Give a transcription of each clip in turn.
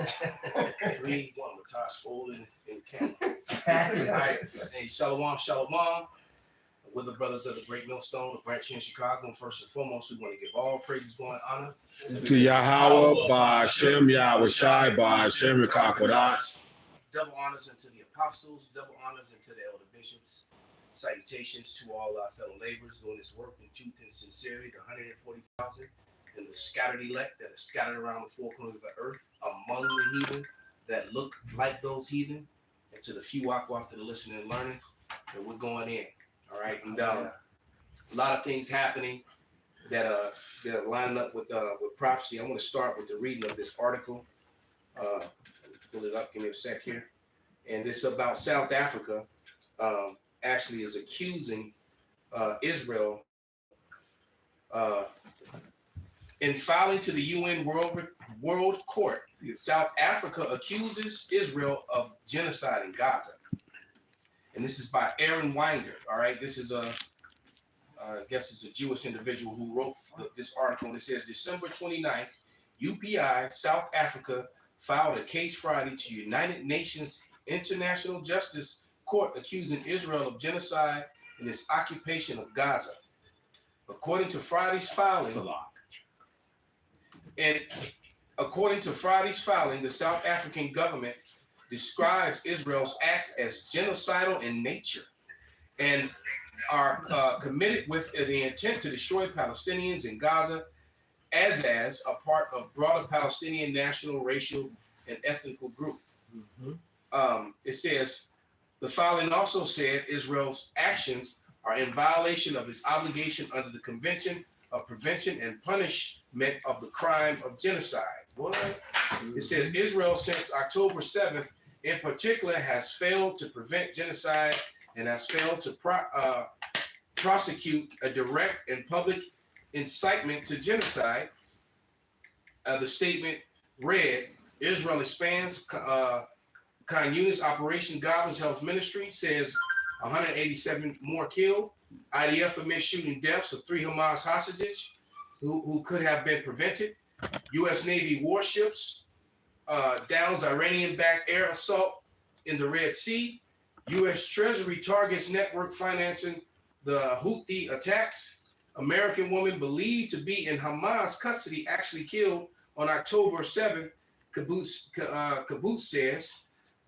3, 1, Matas folded in the camera. All right. Hey, shalom, shalom. We're the brothers of the Great Millstone, the branch here in Chicago. And first and foremost, we want to give all praises, glory, and honor to Yahweh, by Hashem, Yahweh Shai, by Hashem, Yakakodash. Double honors unto the apostles, double honors unto the elder bishops. Salutations to all our fellow laborers doing this work in truth and sincerity, the 140,000 and the scattered elect that are scattered around the four corners of the earth among the heathen that look like those heathen, and to the few walk to the listening and learning that we're going in. All right, and a lot of things happening that are lining up with prophecy. I want to start with the reading of this article. Pull it up, give me a sec here. And this about South Africa. Actually is accusing Israel in filing to the UN World Court. South Africa accuses Israel of genocide in Gaza. And this is by Aaron Winder. All right, this is I guess it's a Jewish individual who wrote this article. And it says December 29th, UPI, South Africa, filed a case Friday to United Nations International Justice Court accusing Israel of genocide in its occupation of Gaza. According to Friday's filing, the South African government describes Israel's acts as genocidal in nature and are committed with the intent to destroy Palestinians in Gaza as a part of broader Palestinian national, racial, and ethnical group. It says, the filing also said Israel's actions are in violation of its obligation under the Convention of Prevention and Punishment of the Crime of Genocide. What? It says Israel since October 7th in particular has failed to prevent genocide and has failed to prosecute a direct and public incitement to genocide. The statement read, Israel expands Khan Yunis Operation Godless Health Ministry says 187 more killed. IDF admits shooting deaths of 3 Hamas hostages who could have been prevented. U.S. Navy warships downs Iranian-backed air assault in the Red Sea. U.S. Treasury targets network financing the Houthi attacks. American woman believed to be in Hamas custody actually killed on October 7th, Kibbutz says.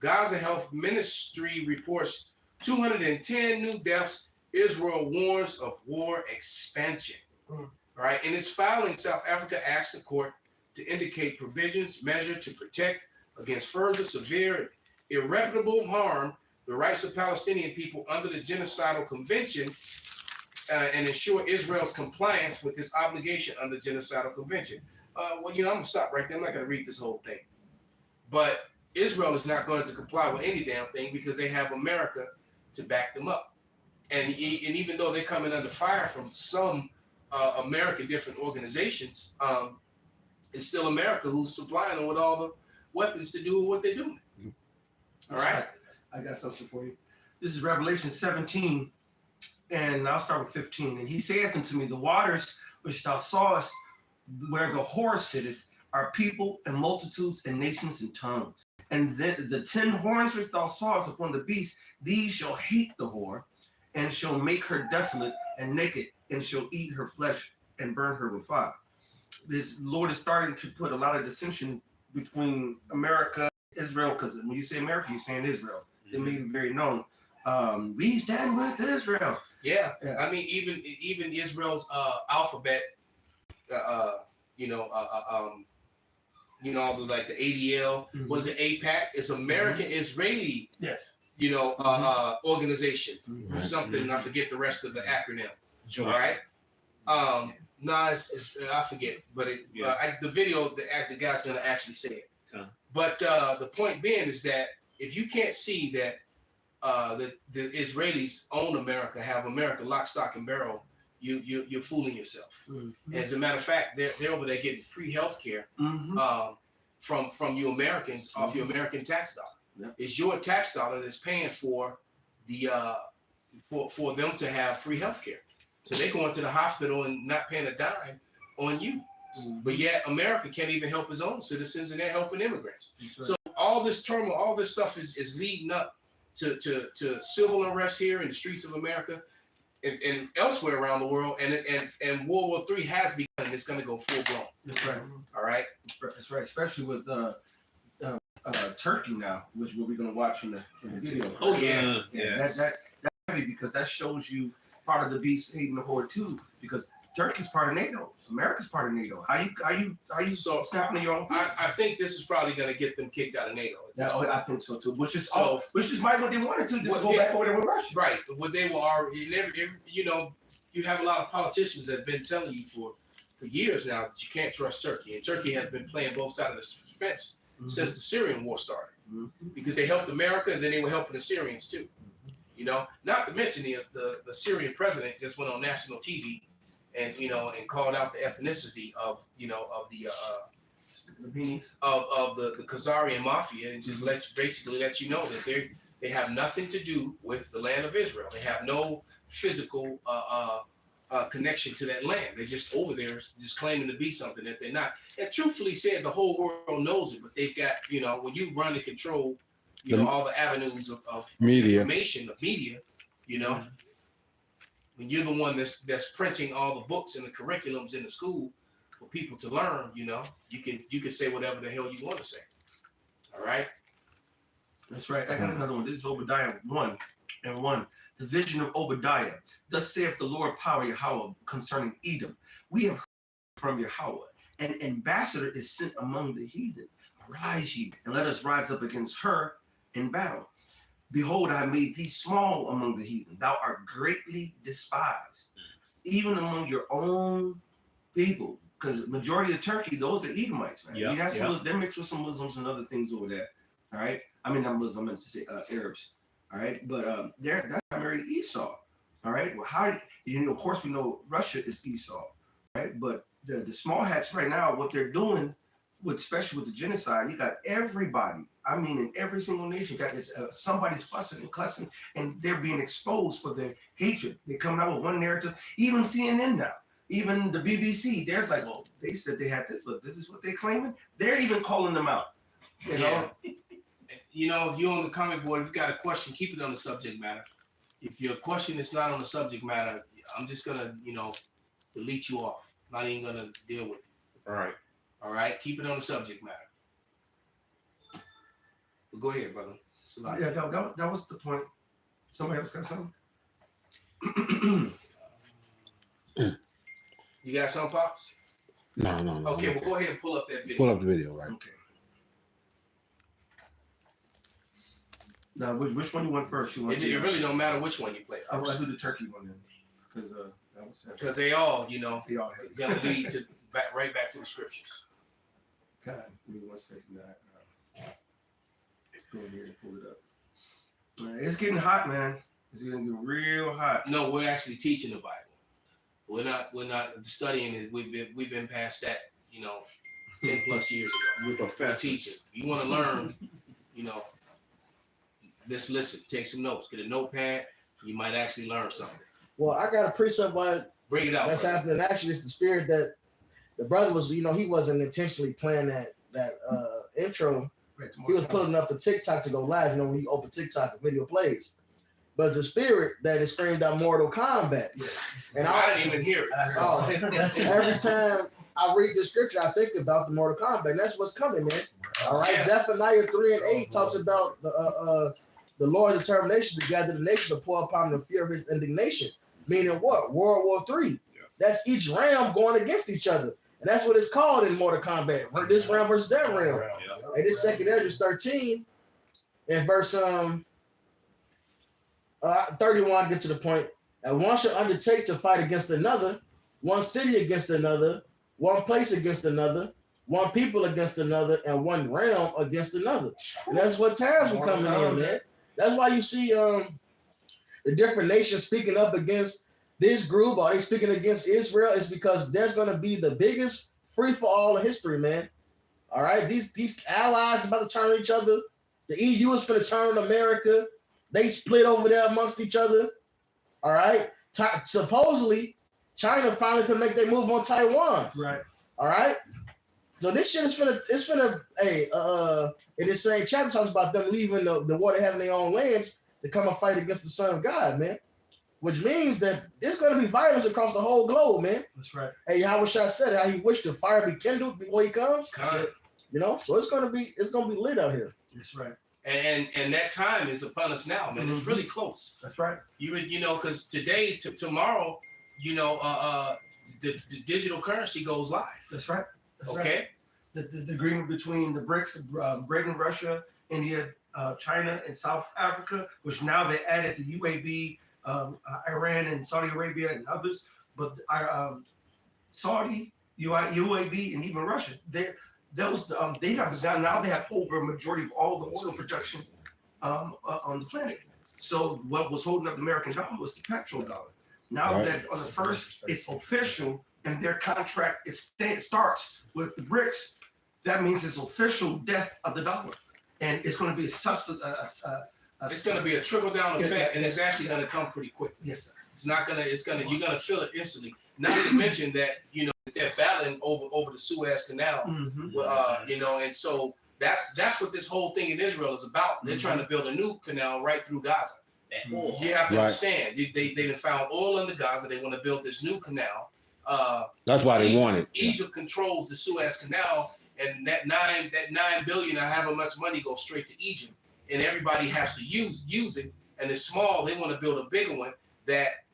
Gaza Health Ministry reports 210 new deaths. Israel warns of war expansion. All right. In its filing, South Africa asked the court to indicate provisions measured to protect against further severe, irreparable harm the rights of Palestinian people under the Genocidal Convention and ensure Israel's compliance with its obligation under the Genocidal Convention. I'm going to stop right there. I'm not going to read this whole thing. But Israel is not going to comply with any damn thing because they have America to back them up. And even though they're coming under fire from some American different organizations, it's still America who's supplying them with all the weapons to do what they're doing. All right? I got something for you. This is Revelation 17, and I'll start with 15. And he saith unto me, the waters which thou sawest where the whore sitteth are people and multitudes and nations and tongues. And the 10 horns which thou sawest upon the beast, these shall hate the whore, and shall make her desolate and naked, and shall eat her flesh and burn her with fire. This Lord is starting to put a lot of dissension between America and Israel, because when you say America, you're saying Israel. They made it very known. We stand with Israel. Yeah. I mean, even Israel's alphabet, like the ADL, was an APAC. It's American Israeli, organization. Something, I forget the rest of the acronym. All right. I forget, but the video, the guy's gonna actually say it. But the point being is that if you can't see that the Israelis own America, have America lock, stock, and barrel, you're fooling yourself. As a matter of fact, they're over there getting free health care from you Americans off your American tax dollar. It's your tax dollar that's paying for the for them to have free health care. So they go into the hospital and not paying a dime on you. But yet America can't even help its own citizens, and they're helping immigrants. Right. So all this turmoil, all this stuff is leading up to civil unrest here in the streets of America and elsewhere around the world. And World War III has begun, and it's going to go full blown. That's right. All right. That's right. Especially with Turkey now, which we're going to watch in the video. Oh yeah. That's heavy because that shows you part of the beast hating the horde too. Because Turkey's part of NATO. America's part of NATO. How you So, snapping at your own people? I think this is probably going to get them kicked out of NATO. I think so too. Which is So- might what they wanted to just go back over there with Russia. Right. What they were already, you have a lot of politicians that have been telling you for years now that you can't trust Turkey. And Turkey has been playing both sides of the fence since the Syrian war started. Because they helped America and then they were helping the Syrians too. Not to mention the Syrian president just went on national TV and called out the ethnicity of the Khazarian mafia and just basically let you know that they have nothing to do with the land of Israel. They have no physical connection to that land. They're just over there just claiming to be something that they're not. And truthfully said, the whole world knows it, but they've got, when you run and control, all the avenues of Media. information, of media, when you're the one that's printing all the books and the curriculums in the school for people to learn, you can say whatever the hell you want to say. All right. That's right. I got another one. This is Obadiah 1:1. The vision of Obadiah. Thus saith the Lord power Yahweh concerning Edom. We have heard from Yahweh. An ambassador is sent among the heathen. Arise ye, and let us rise up against her in battle. Behold, I made thee small among the heathen. Thou art greatly despised, even among your own people. Because majority of Turkey, those are Edomites, man. Yeah, They're mixed with some Muslims and other things over there. All right. I mean, not Muslims, I meant to say Arabs. All right. But that's primarily Esau. All right. Well, of course, we know Russia is Esau. Right. But the small hats right now, what they're doing, especially with the genocide, you got everybody. I mean, in every single nation, got this, somebody's fussing and cussing, and they're being exposed for their hatred. They're coming out with one narrative. Even CNN now, even the BBC, there's like, well, they said they had this, but this is what they're claiming. They're even calling them out. You know? If you're on the comment board, if you got a question, keep it on the subject matter. If your question is not on the subject matter, I'm just gonna, delete you off. Not even gonna deal with you. All right. All right, keep it on the subject matter. But go ahead, brother. Yeah, that was the point. Somebody else got something? You got some, Pops? No. Okay, well, go ahead and pull up that video. Pull up the video, right? Okay. Now, which one you want first? It really don't matter which one you play I will first. do the turkey one then, because that was Because they all, they all have. gonna lead to right back to the scriptures. God, give me 1 second. Go in here and pull it up. All right, it's getting hot, man. It's gonna get real hot. No, we're actually teaching the Bible. We're not studying it. We've been past that, 10 plus years ago. We're We're professors. teaching. You want to learn, just listen, take some notes, get a notepad. You might actually learn something. Well, I got a precept why Bring it out. that's brother. happening. Actually, it's the spirit that the brother was, he wasn't intentionally playing that intro. Right, He was putting up the TikTok to go live. When you open TikTok, the video plays. But the spirit that is screamed out Mortal Kombat. And I didn't even hear it. Oh, every time I read the scripture, I think about the Mortal Kombat. And that's what's coming, man. All right. Yeah. Zephaniah 3:8 talks about the Lord's determination to gather the nation to pour upon the fear of his indignation. Meaning what? World War III. Yeah. That's each realm going against each other. And that's what it's called in Mortal Kombat. This realm versus that realm. Hey, this 2nd Ezra 13 and verse 31, get to the point. And one shall undertake to fight against another, one city against another, one place against another, one people against another, and one realm against another. And that's what times we're coming in, man. That's why you see the different nations speaking up against this group, or they speaking against Israel. It's because there's going to be the biggest free for all in history, man. All right, these allies about to turn on each other. The EU is going to turn on America. They split over there amongst each other. All right. Supposedly, China finally can make their move on Taiwan. Right. All right. So this shit is finna, hey, in this same chapter talks about them leaving the water having their own lands to come and fight against the Son of God, man. Which means that there's gonna be violence across the whole globe, man. That's right. Hey, how Shai said how he wished the fire be kindled before he comes. You know, so it's gonna be lit out here. That's right. And that time is upon us now, man. It's really close. That's right. You know, because today to tomorrow, you know, the digital currency goes live. That's right. That's okay. Right. The agreement between the BRICS, Britain, Russia, India, China, and South Africa, which now they added the UAB, Iran, and Saudi Arabia, and others. But Saudi, UAB, and even Russia, they have now they have over a majority of all the oil production on the planet. So what was holding up the American dollar was the petrodollar. Now that on the first, it's official, and their contract starts with the BRICS. That means it's official death of the dollar, and it's going to be it's going to be a trickle down effect, and it's actually going to come pretty quickly. Yes, sir. You're going to feel it instantly. Not to mention that, you know, they're battling over the Suez Canal, you know, and so that's what this whole thing in Israel is about. They're trying to build a new canal right through Gaza. You have to understand, they found oil in the Gaza. They want to build this new canal. That's why they want it. Egypt controls the Suez Canal, and that $9 billion or however much money goes straight to Egypt, and everybody has to use it. And it's small. They want to build a bigger one that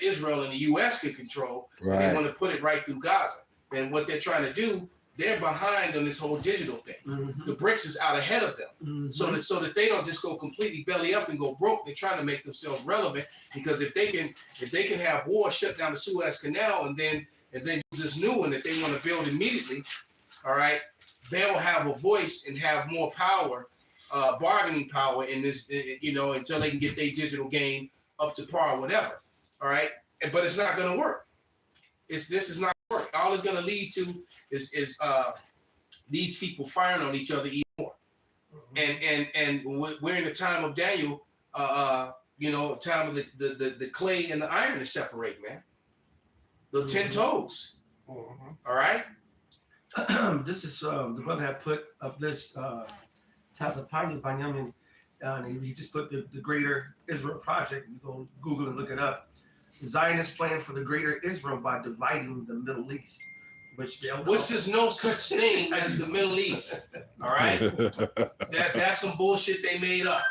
Israel and the U.S. can control. Right. They want to put it right through Gaza. And what they're trying to do, they're behind on this whole digital thing. The BRICS is out ahead of them, so that they don't just go completely belly up and go broke. They're trying to make themselves relevant, because if they can have war, shut down the Suez Canal, and then use this new one that they want to build immediately, all right, they'll have a voice and have more power, bargaining power in this, you know, until they can get their digital game up to par or whatever, all right. But it's not going to work. This is not going to work. All it's going to lead to is these people firing on each other even more. And we're in the time of Daniel, you know, time of the clay and the iron to separate, man. The 10 toes. All right. This is the brother had put up this Tazapani Banyamin, and he just put the Greater Israel Project. You go Google and look it up. The Zionist plan for the Greater Israel by dividing the Middle East, which is no such thing as the Middle East. All right, that's some bullshit they made up.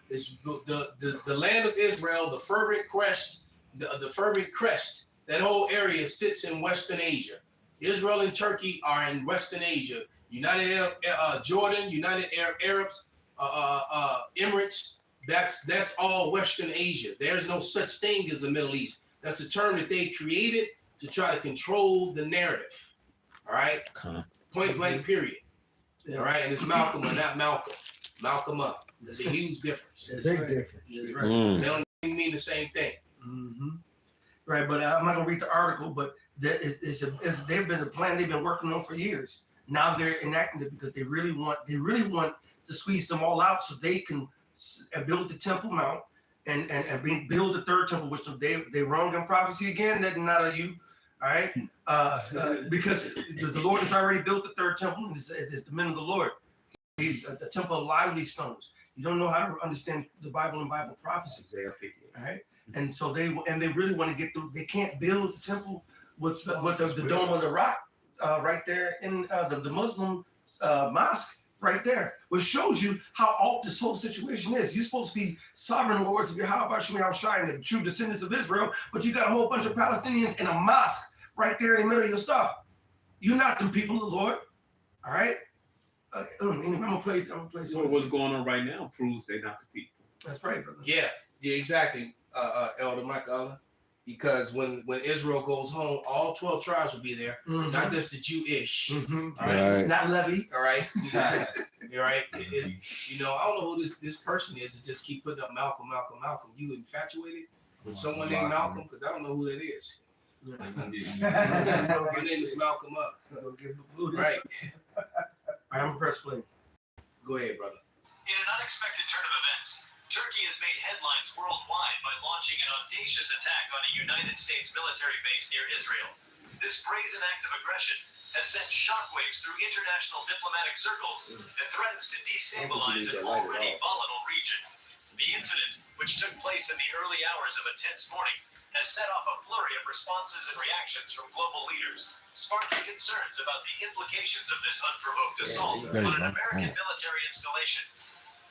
It's the land of Israel, the fervent crest, the fervent crest. That whole area sits in Western Asia. Israel and Turkey are in Western Asia. United Jordan, United Arabs, Emirates. That's all Western Asia. There's no such thing as the Middle East. That's a term that they created to try to control the narrative. All right, point blank, period. All right, and it's Malcolm or not Malcolm. Malcolm up. There's a huge difference. It's a big difference. That's right. They don't mean the same thing. Right, but I'm not gonna read the article, but they've been a plan they've been working on for years. Now they're enacting it because they really want to squeeze them all out so they can build the Temple Mount and build the third temple, which they wrong in prophecy again. That's not of you, all right? Because the Lord has already built the third temple, and it's the men of the Lord. He's the temple of lively stones. You don't know how to understand the Bible and Bible prophecy. Isaiah 50. All right, and so they really want to get through. They can't build the temple with the dome of the rock right there in the Muslim mosque right there, which shows you how alt this whole situation is. You're supposed to be sovereign lords of Yahweh Shai and the true descendants of Israel, but you got a whole bunch of Palestinians in a mosque right there in the middle of your stuff. You're not the people of the Lord, all right? Anyway, I'm gonna play. So what's going on right now proves they're not the people. That's right, brother. Yeah, exactly, Elder Michael. Because when Israel goes home, all 12 tribes will be there, not just the Jewish. All right? Not Levy. All right. You're right. You know, I don't know who this person is to just keep putting up Malcolm. You infatuated with someone named Malcolm? Because I don't know who that is. Your name is Malcolm up. Right. I'm a press play. Go ahead, brother. In an unexpected turn of events, Turkey has made headlines worldwide by launching an audacious attack on a United States military base near Israel. This brazen act of aggression has sent shockwaves through international diplomatic circles and threatens to destabilize an already volatile region. The incident, which took place in the early hours of a tense morning, has set off a flurry of responses and reactions from global leaders, sparking concerns about the implications of this unprovoked assault on an American military installation.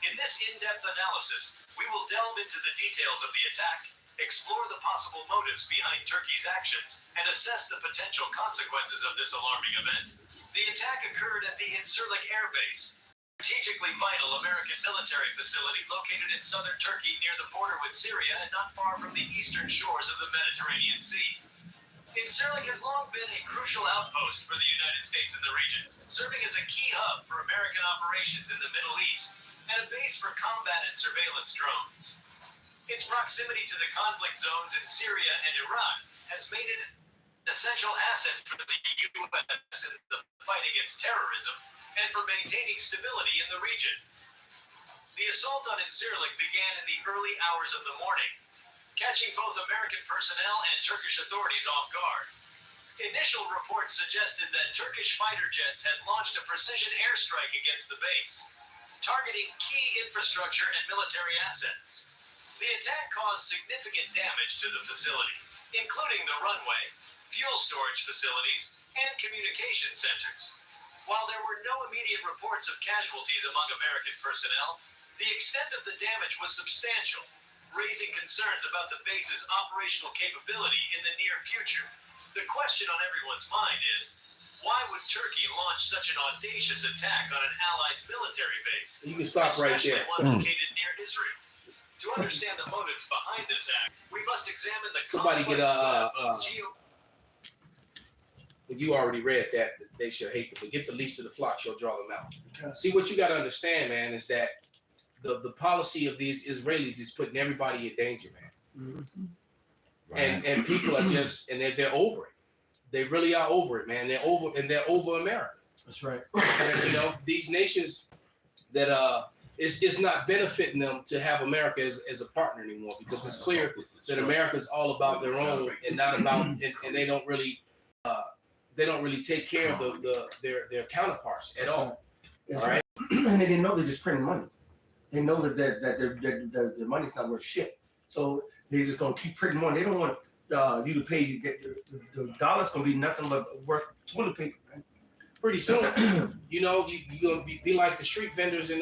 In this in-depth analysis, we will delve into the details of the attack, explore the possible motives behind Turkey's actions, and assess the potential consequences of this alarming event. The attack occurred at the Incirlik Air Base, a strategically vital American military facility located in southern Turkey near the border with Syria and not far from the eastern shores of the Mediterranean Sea. Incirlik has long been a crucial outpost for the United States in the region, serving as a key hub for American operations in the Middle East and a base for combat and surveillance drones. Its proximity to the conflict zones in Syria and Iraq has made it an essential asset for the U.S. in the fight against terrorism and for maintaining stability in the region. The assault on Incirlik began in the early hours of the morning, catching both American personnel and Turkish authorities off guard. Initial reports suggested that Turkish fighter jets had launched a precision airstrike against the base, targeting key infrastructure and military assets. The attack caused significant damage to the facility, including the runway, fuel storage facilities, and communication centers. While there were no immediate reports of casualties among American personnel, the extent of the damage was substantial, raising concerns about the base's operational capability in the near future. The question on everyone's mind is, why would Turkey launch such an audacious attack on an ally's military base? You can stop right there. Especially one located near Israel. To understand the motives behind this act, we must examine the Somebody get you already read that they shall hate them, but get the least of the flock shall draw them out. See, what you got to understand, man, is that the policy of these Israelis is putting everybody in danger, man. And people are just, and they're over it. They really are over it, man. They're over America. That's right. And, you know, these nations that it's not benefiting them to have America as a partner anymore, because it's clear that America is all about their own and not about, and they don't really take care of their counterparts at all. That's all right. And they didn't know they're just printing money. They know that their money's not worth shit. So they're just gonna keep printing money. They don't want you to pay. You get the dollar's gonna be nothing but worth toilet paper, man. Pretty soon, you know, you're gonna be like the street vendors in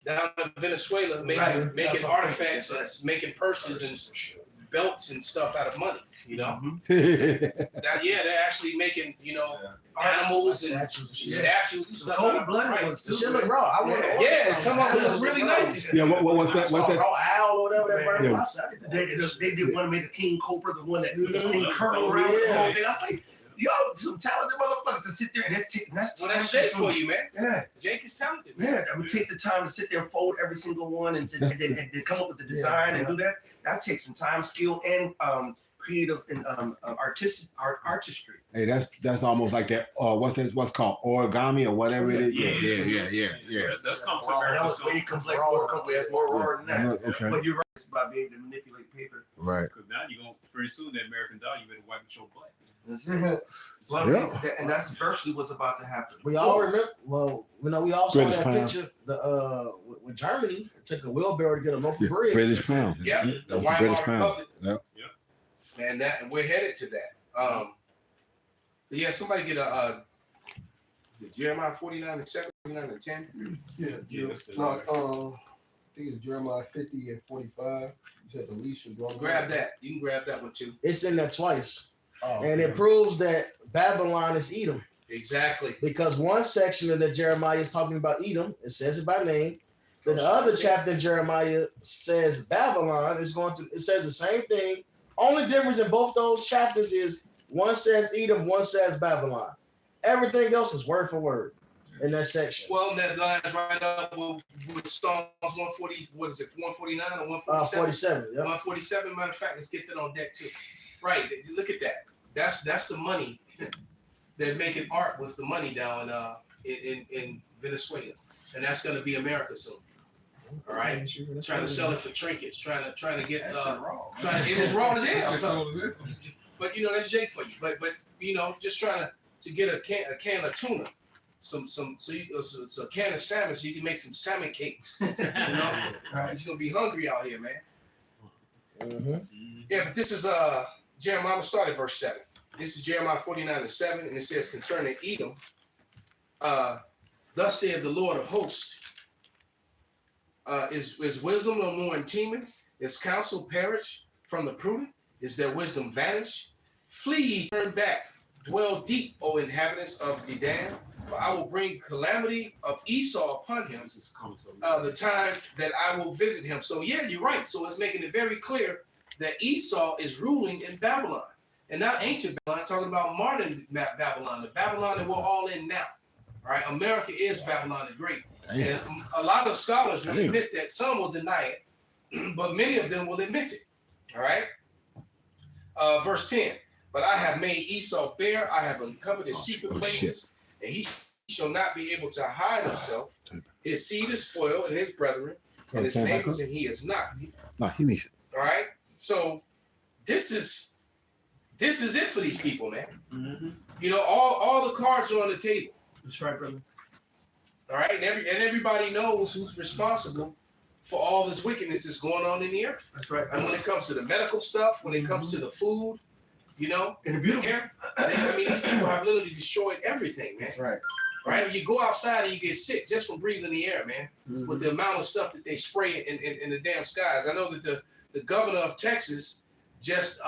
down in Venezuela, making artifacts and making purses and belts and stuff out of money. You know, they're actually making, you know, animals and statues and stuff. Cold-blooded ones too. Shit look raw. Some of them look really nice. Yeah, what's that? What's that? Raw owl or whatever. Yeah. They did one made the king cobra, the one that the thing curled around the whole thing. I was like, yo, some talented motherfuckers to sit there and that's Well, that's Jake for you, man. Yeah. Jake is talented, man. Yeah, I would take the time to sit there and fold every single one and then come up with the design and do that. That takes some time, skill, and creative and artistry. Hey, that's almost like that. What's called origami or whatever it is. Yeah. That's something That America. was way complex, more complex, more raw than that. Okay. But you're right, it's about being able to manipulate paper. Right. Because now you're going to, pretty soon, that American dollar, you better wipe with your butt. That's it. Well, and that's virtually what's about to happen. We all remember. Well, you know, we all saw British that pound. picture. With Germany, it took a wheelbarrow to get a loaf of bread. British pound. Yeah, the British Weimar pound. Republic. Yep. And we're headed to that. But yeah, somebody get is it Jeremiah 49:7, 49:10? Yeah, that's the- I think it's Jeremiah 50 and 45. You said the least should go. Grab that. You can grab that one too. It's in there twice, Oh, and it proves that Babylon is Edom, Exactly. because one section of the Jeremiah is talking about Edom. It says it by name. Then the other chapter in Jeremiah says Babylon is going to. It says the same thing. Only difference in both those chapters is one says Edom, one says Babylon. Everything else is word for word in that section. Well, that lines right up with Psalms 140. What is it? 149 or 147? 47. Yep. 147. Matter of fact, let's get that on deck too. Right. Look at that. That's the money. They're making art with the money down in Venezuela, and that's going to be America soon. All right. Trying to sell it for trinkets. Trying to get. It is raw as hell. But you know, that's Jake for you. But you know, just trying to to get a can of tuna, so a can of salmon, so you can make some salmon cakes. You know, Right. you're gonna be hungry out here, man. Mm-hmm. Yeah, but this is Jeremiah. Start at verse 7. This is Jeremiah 49:7, and it says concerning Edom, thus saith the Lord of hosts, is wisdom no more in Teman? Is counsel perish from the prudent? Is their wisdom vanished? Flee ye, turn back, dwell deep, O inhabitants of Dedan, for I will bring calamity of Esau upon him, the time that I will visit him. So yeah, you're right. So it's making it very clear that Esau is ruling in Babylon, and not ancient Babylon, talking about modern Babylon, the Babylon that we're all in now. All right, America is Babylon the Great. And a lot of scholars will admit that. Some will deny it, but many of them will admit it. All right. Verse 10. But I have made Esau bare. I have uncovered his secret places, and he shall not be able to hide himself. His seed is spoiled, and his brethren, and his neighbors, and he is not. No, he needs it. All right. So this is it for these people, man. Mm-hmm. You know, all the cards are on the table. That's right, brother. All right, and everybody knows who's responsible for all this wickedness that's going on in the earth. That's right. And when it comes to the medical stuff, when it comes to the food, you know, And the beautiful. air, I mean, these people have literally destroyed everything, man. That's right. Right? You go outside and you get sick just from breathing the air, man. Mhm. With the amount of stuff that they spray in the damn skies. I know that the governor of Texas just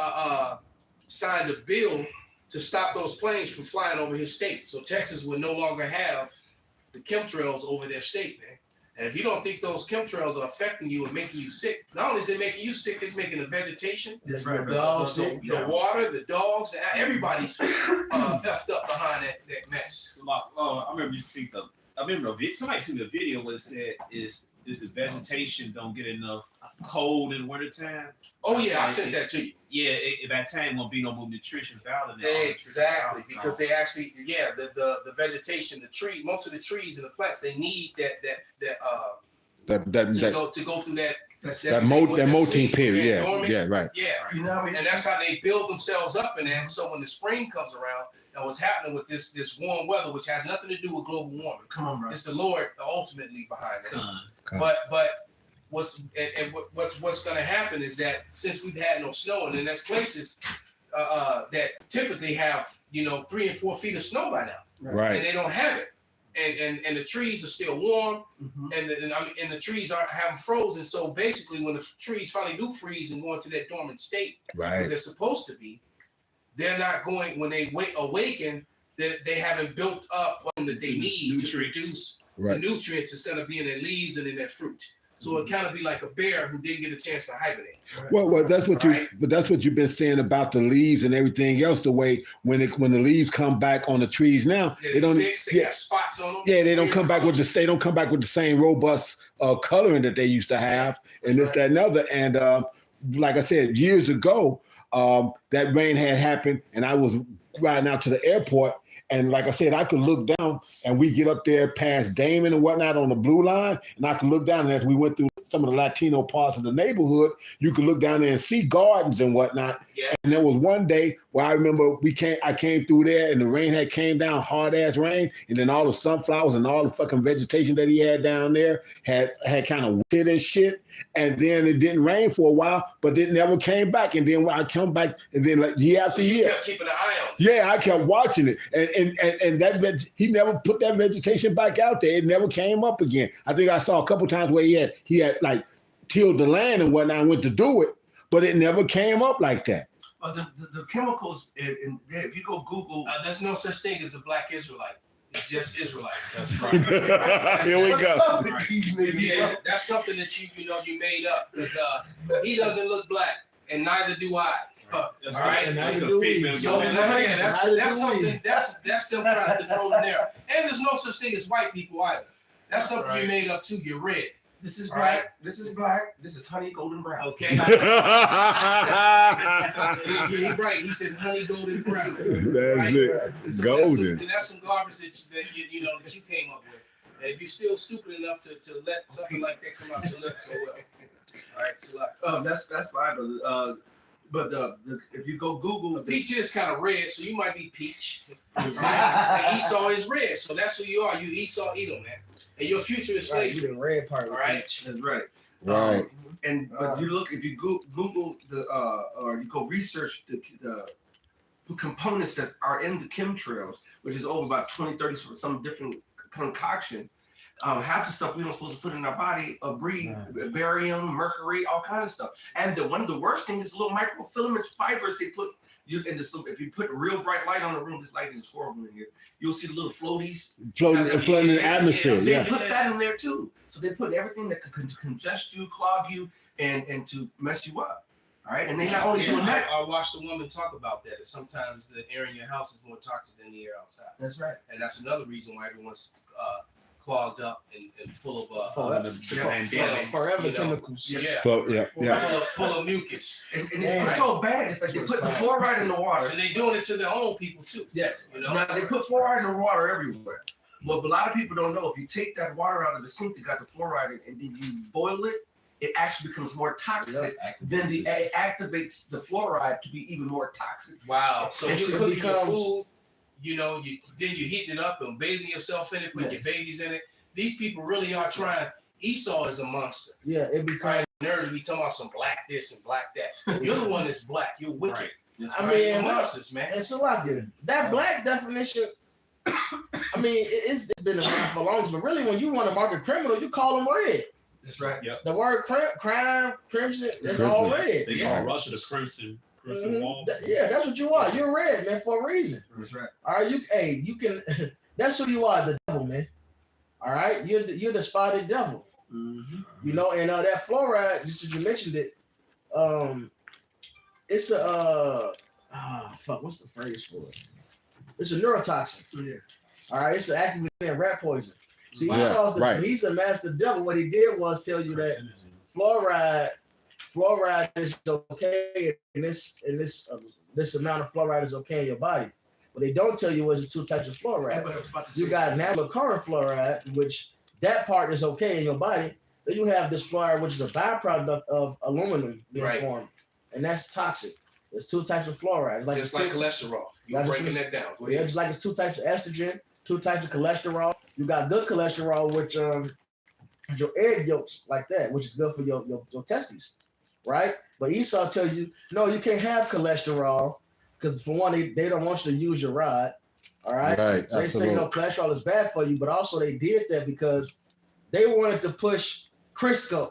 signed a bill to stop those planes from flying over his state. So Texas will no longer have the chemtrails over their state, man. And if you don't think those chemtrails are affecting you and making you sick, not only is it making you sick, it's making the vegetation, That's right, the, brother. the water, the dogs, and everybody's effed up behind that mess. I remember somebody seen the video where it said is the vegetation don't get enough cold in the wintertime. Oh yeah, I sent that to you. Yeah, at that time won't be no more nutrition value. Exactly, because they actually, the vegetation, the tree, most of the trees and the plants, they need that to go through that molting period. dormant. Yeah, right. Yeah, You know, and that's how they build themselves up in that. So when the spring comes around, and what's happening with this warm weather, which has nothing to do with global warming, come on, bro. it's the Lord ultimately behind this. Come. But what's going to happen is that since we've had no snow, and then there's places that typically have 3 and 4 feet of snow by now, Right. and they don't have it, and the trees are still warm, Mhm. and the trees haven't frozen. So basically, when the trees finally do freeze and go into that dormant state where Right. they're supposed to be, they're not going. When they awaken, they haven't built up what that they need to produce Right. the nutrients that's going to be in their leaves and in their fruit. So it kind of be like a bear who didn't get a chance to hibernate. Well, that's what Right. that's what you've been saying about the leaves and everything else. The way when the leaves come back on the trees now, They're they don't. sick, they Yeah, got spots on them. yeah, they don't Weird come back with colors. they don't come back with the same robust coloring that they used to have, and this, that, and other. And like I said, years ago, that rain had happened, and I was riding out to the airport. And like I said, I could look down and we get up there past Damon and whatnot on the blue line. And I could look down, and as we went through some of the Latino parts of the neighborhood, you could look down there and see gardens and whatnot. Yeah. And there was one day where I remember I came through there and the rain had came down, hard ass rain. And then all the sunflowers and all the fucking vegetation that he had down there had kind of wilted and shit. And then it didn't rain for a while, but it never came back. And then when I come back, and then like year after So you year. kept keeping an eye on it. Yeah, I kept watching it, and that he never put that vegetation back out there. It never came up again. I think I saw a couple times where he had like tilled the land and whatnot and went to do it, but it never came up like that. The chemicals, if you go Google, There's no such thing as a black Israelite. It's just Israelites. That's right. Here we what's go. up with these niggas, Yeah, bro? that's something that you made up because he doesn't look black, and neither do I. That's All right. And That's neither the do we. pigment. So Yeah, that's neither do something we. that's them trying to control the narrative. And there's no such thing as white people either. That's something you right. made up too. You're red. This is All black. right. This is black. This is honey golden brown. Okay. He's right. He said honey golden brown. That's it. So Golden. That's some garbage that you came up with. And if you're still stupid enough to let something like that come out your lips, oh well. All right, so That's fine, brother. But if you go Google, Peach is kind of red, so you might be Peach. Right? And Esau is red, so that's who you are. You Esau Edom, man. And your future is Right, you slavery. the red part. All right. that's right. Right. And but you look if you Google the or you go research the components that are in the chemtrails, which is over about 20, 30 for some different concoction. Half the stuff we don't supposed to put in our body breed barium, mercury, all kind of stuff. And one of the worst things is little microfilament fibers they put you in this. If you put real bright light on the room, this lighting is horrible in here. You'll see the little floaties Floating in the atmosphere. They Yeah. put that in there too. So they put everything that could congest you, clog you, and to mess you up. All right, and they not only doing that. I watched a woman talk about that. Sometimes the air in your house is more toxic than the air outside. That's right. And that's another reason why everyone's clogged up and full of Forever you know, chemicals. yeah, full of mucus. And it's so bad. It's like they put the fluoride in the water. And they're doing it to their own people too. Yes. You know? Now they put fluoride in the water everywhere. What a lot of people don't know, if you take that water out of the sink that got the fluoride in, and then you boil it, it actually becomes more toxic. Then it activates the fluoride to be even more toxic. Wow. So And you're it cooking your becomes- food, then you heating it up and bathing yourself in it, putting your babies in it. These people really are trying. Esau is a monster. Yeah, it becomes. Nerd, we talking about some black this and black that. You're the one that's black. You're wicked. Right. I Right? You're mean, monsters, man. it's a lot good. That black definition. I mean, it's been around for long, but really, when you want to mark a criminal, you call them red. That's right. The word crime, crimson, it's all red. They call Russia the crimson walls. Yeah, that's what you are. You're red, man, for a reason. That's right. All right, you can. That's who you are, the devil, man. All right, you're the spotted devil. Mm-hmm. You know, and that fluoride, just as you mentioned it, it's a what's the phrase for it? It's a neurotoxin. Yeah. All right, it's an active in rat poison. See, Yeah, he's a master devil. What he did was tell you that fluoride is okay, and this amount of fluoride is okay in your body. What they don't tell you is the two types of fluoride. You got natural current fluoride, which that part is okay in your body. Then you have this fluoride, which is a byproduct of aluminum being formed, and that's toxic. There's two types of fluoride. Just like cholesterol. You're breaking that down. Go Yeah, ahead. just like it's two types of estrogen, two types of cholesterol. You got good cholesterol, which your egg yolks like that, which is good for your testes, right? But Esau tells you, no, you can't have cholesterol because for one, they don't want you to use your rod, all right? Right, So they say, no, cholesterol is bad for you, but also they did that because they wanted to push Crisco.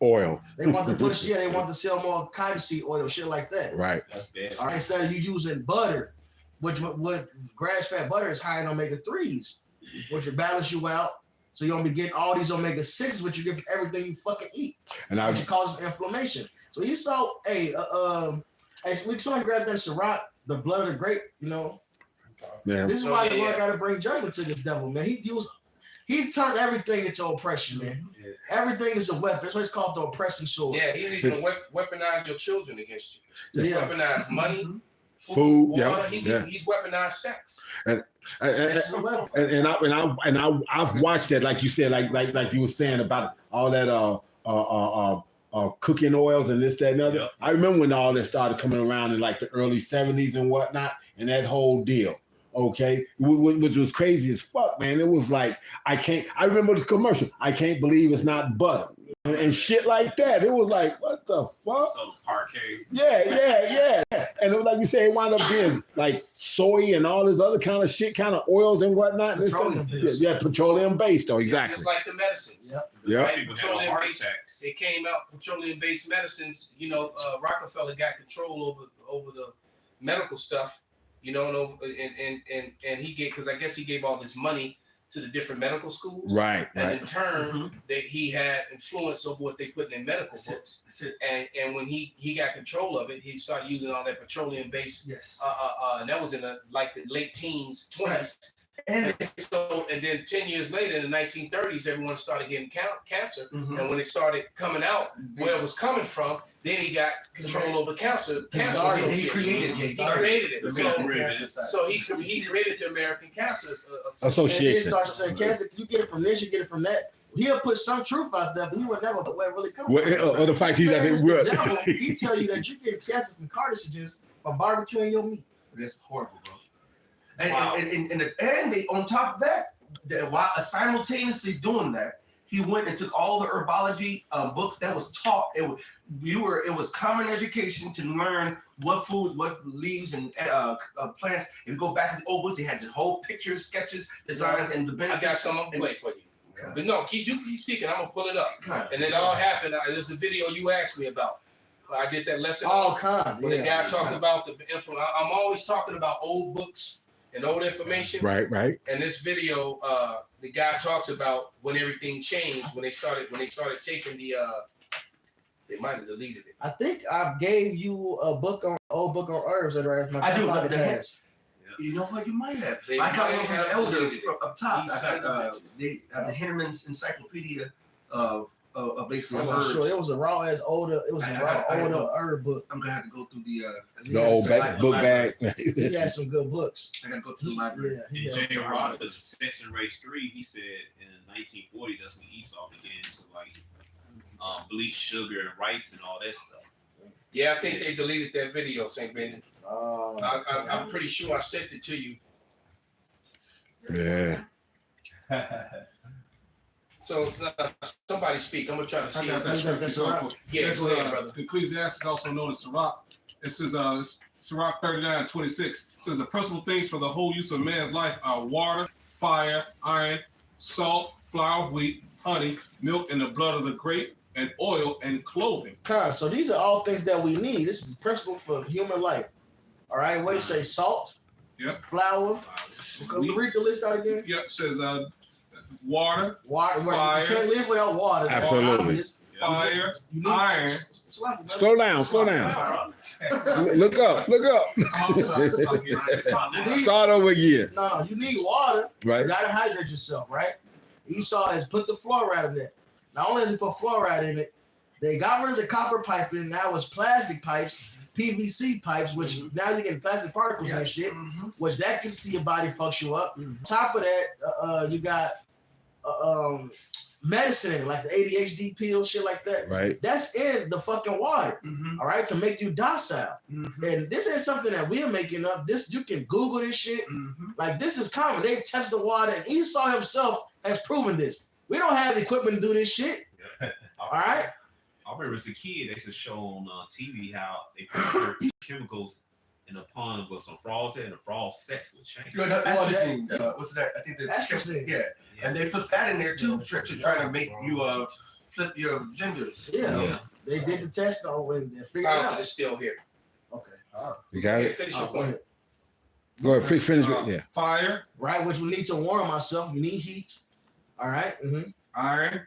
Oil. They want to push, they want to sell more cottonseed oil, shit like that. Right. That's bad. All right, instead of you using butter, which grass-fed butter is high in omega-3s, which will balance you out, so you don't be getting all these omega-6s, which you get from everything you fucking eat, And which causes inflammation. So you saw, so somebody grabbed that Syrah, the blood of the grape, yeah. This is why the Lord got to bring judgment to this devil, man. He's turned everything into oppression, man. Yeah. Everything is a weapon. That's why it's called the oppressing sword. Yeah, he's even weaponize your children against you. He's weaponized money, Food, water. yeah. He's weaponized sex. And It's a weapon. I've watched that, like you said, like you were saying about all that cooking oils and this, that, and other. Yep. I remember when all that started coming around in like the early 70s and whatnot, and that whole deal. Okay, which was crazy as fuck, man. It was like I remember the commercial. I can't believe it's not butter and shit like that. It was like, what the fuck? So parquet. Yeah. And it was like you say, it wound up being like soy and all this other kind of shit, kind of oils and whatnot. Petroleum-based. Yeah, petroleum-based, though, exactly. Just like the medicines. Yeah. Right? People have heart attacks. It came out petroleum-based medicines. Rockefeller got control over the medical stuff. And he gave, because I guess he gave all this money to the different medical schools. Right. And in turn, that he had influence over what they put in their medical books. That's it. And when he got control of it, he started using all that petroleum-based. Yes. And that was in the late teens, 20s. And And then 10 years later, in the 1930s, everyone started getting cancer. Mhm. And when it started coming out, where it was coming from, then he got control over cancer. He Association. created He created it. The So American he created the American Cancer Association. And it starts saying cancer, you get it from this, you get it from that. he'll put some truth out there, but he would never put where it really comes Well, from. or the fact he's at Man, the it's the real. devil. He tell you that you get cancer from carcinogens from barbecuing your meat. That's horrible, bro. And, Wow. and they on top of that, while simultaneously doing that, he went and took all the herbology books that was taught. It was common education to learn what food, what leaves and plants. If you go back to the old books, they had the whole pictures, sketches, designs, and the I benefits. got something to play for you. Yeah. But no, keep thinking. I'm gonna pull it up. Right. And it all happened. There's a video you asked me about. I did that lesson All kinds. when the Yeah. guy talked about the info. I'm always talking about old books and old information. Right. And this video, the guy talks about when everything changed when they started taking the. They might have deleted it. I think I gave you a book on old book on herbs that are my I do, grandfather but the- has. You know what? You might have. They I got might one from the have elder deleted it. from up top. These I sons got of bitches. the Henneman's Encyclopedia of basically I'm not herbs. sure. It was a raw as older. It was a I raw got older herb book. I'm gonna have to go through the The old book bag. He had some good books. I gotta go to the library. Yeah, he In had J. some good Rogers' books. Sex and Race 3, he said in 1940 that's when Esau began to like bleach sugar and rice and all that stuff. Yeah, I think they deleted that video, St. Benjamin. Oh, I'm pretty sure I sent it to you. Yeah. So somebody speak. I'm gonna try to I see. got that You got scripture. that So Sirach? Yeah, that's go ahead, brother. Ecclesiastes, also known as Sirach. It says, Sirach 39:26 says the principal things for the whole use of man's life are water, fire, iron, salt, flour, wheat, honey, milk, and the blood of the grape, and oil and clothing. so these are all things that we need. This is the principle for human life. All right, what do you say? Salt, Yep. flour. We- Read the list out again. Yep, says water, Water. Fire. You can't live without water. It's all Absolutely. obvious. fire, You need iron. Slow down. Slow down. Look up. I'm sorry, Start over again. No, you need water. You Right. gotta hydrate yourself, right? Esau has put the fluoride in it. Not only has he put fluoride in it, they got rid of the copper piping. Now it's plastic pipes, PVC pipes, which now you're getting plastic particles and shit, which that gets to your body, fucks you up. Top of that, you got medicine in it, like the ADHD pills, shit like that. Right. That's in the fucking water, all right, to make you docile. And this ain't something that we're making up. This you can Google this shit. Like this is common. They've tested the water, and Esau himself has proven this. We don't have equipment to do this shit. All right. I remember as a kid, they used to show on TV how they put certain chemicals in a pond with some frogs in, and the frog's sex would change. You know, Well, interesting. What's that? I think the Interesting. yeah, and they put that in there too to try to make you flip your genders. Yeah. They did the test though and figured it Fountain out. is still here. Okay. You got Okay, it? finish your Go point. ahead. Go ahead. Finish it. Yeah. Fire, Right, which we need to warm ourselves. You need heat. All right. iron,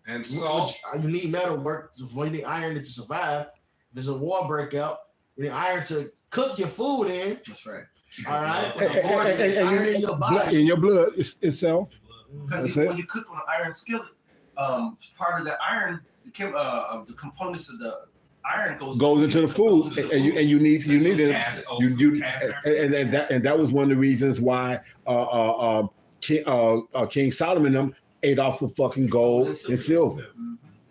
and salt. You need metal work. You need iron to survive. There's a war breakout. You need iron to cook your food in. That's right. All right. And Iron in your body. in your blood itself. Because That's it. when you cook on an iron skillet, part of the iron, the components of the iron goes into the food, and you need it. Cast- And that was one of the reasons why King Solomon them ate off of fucking gold and silver.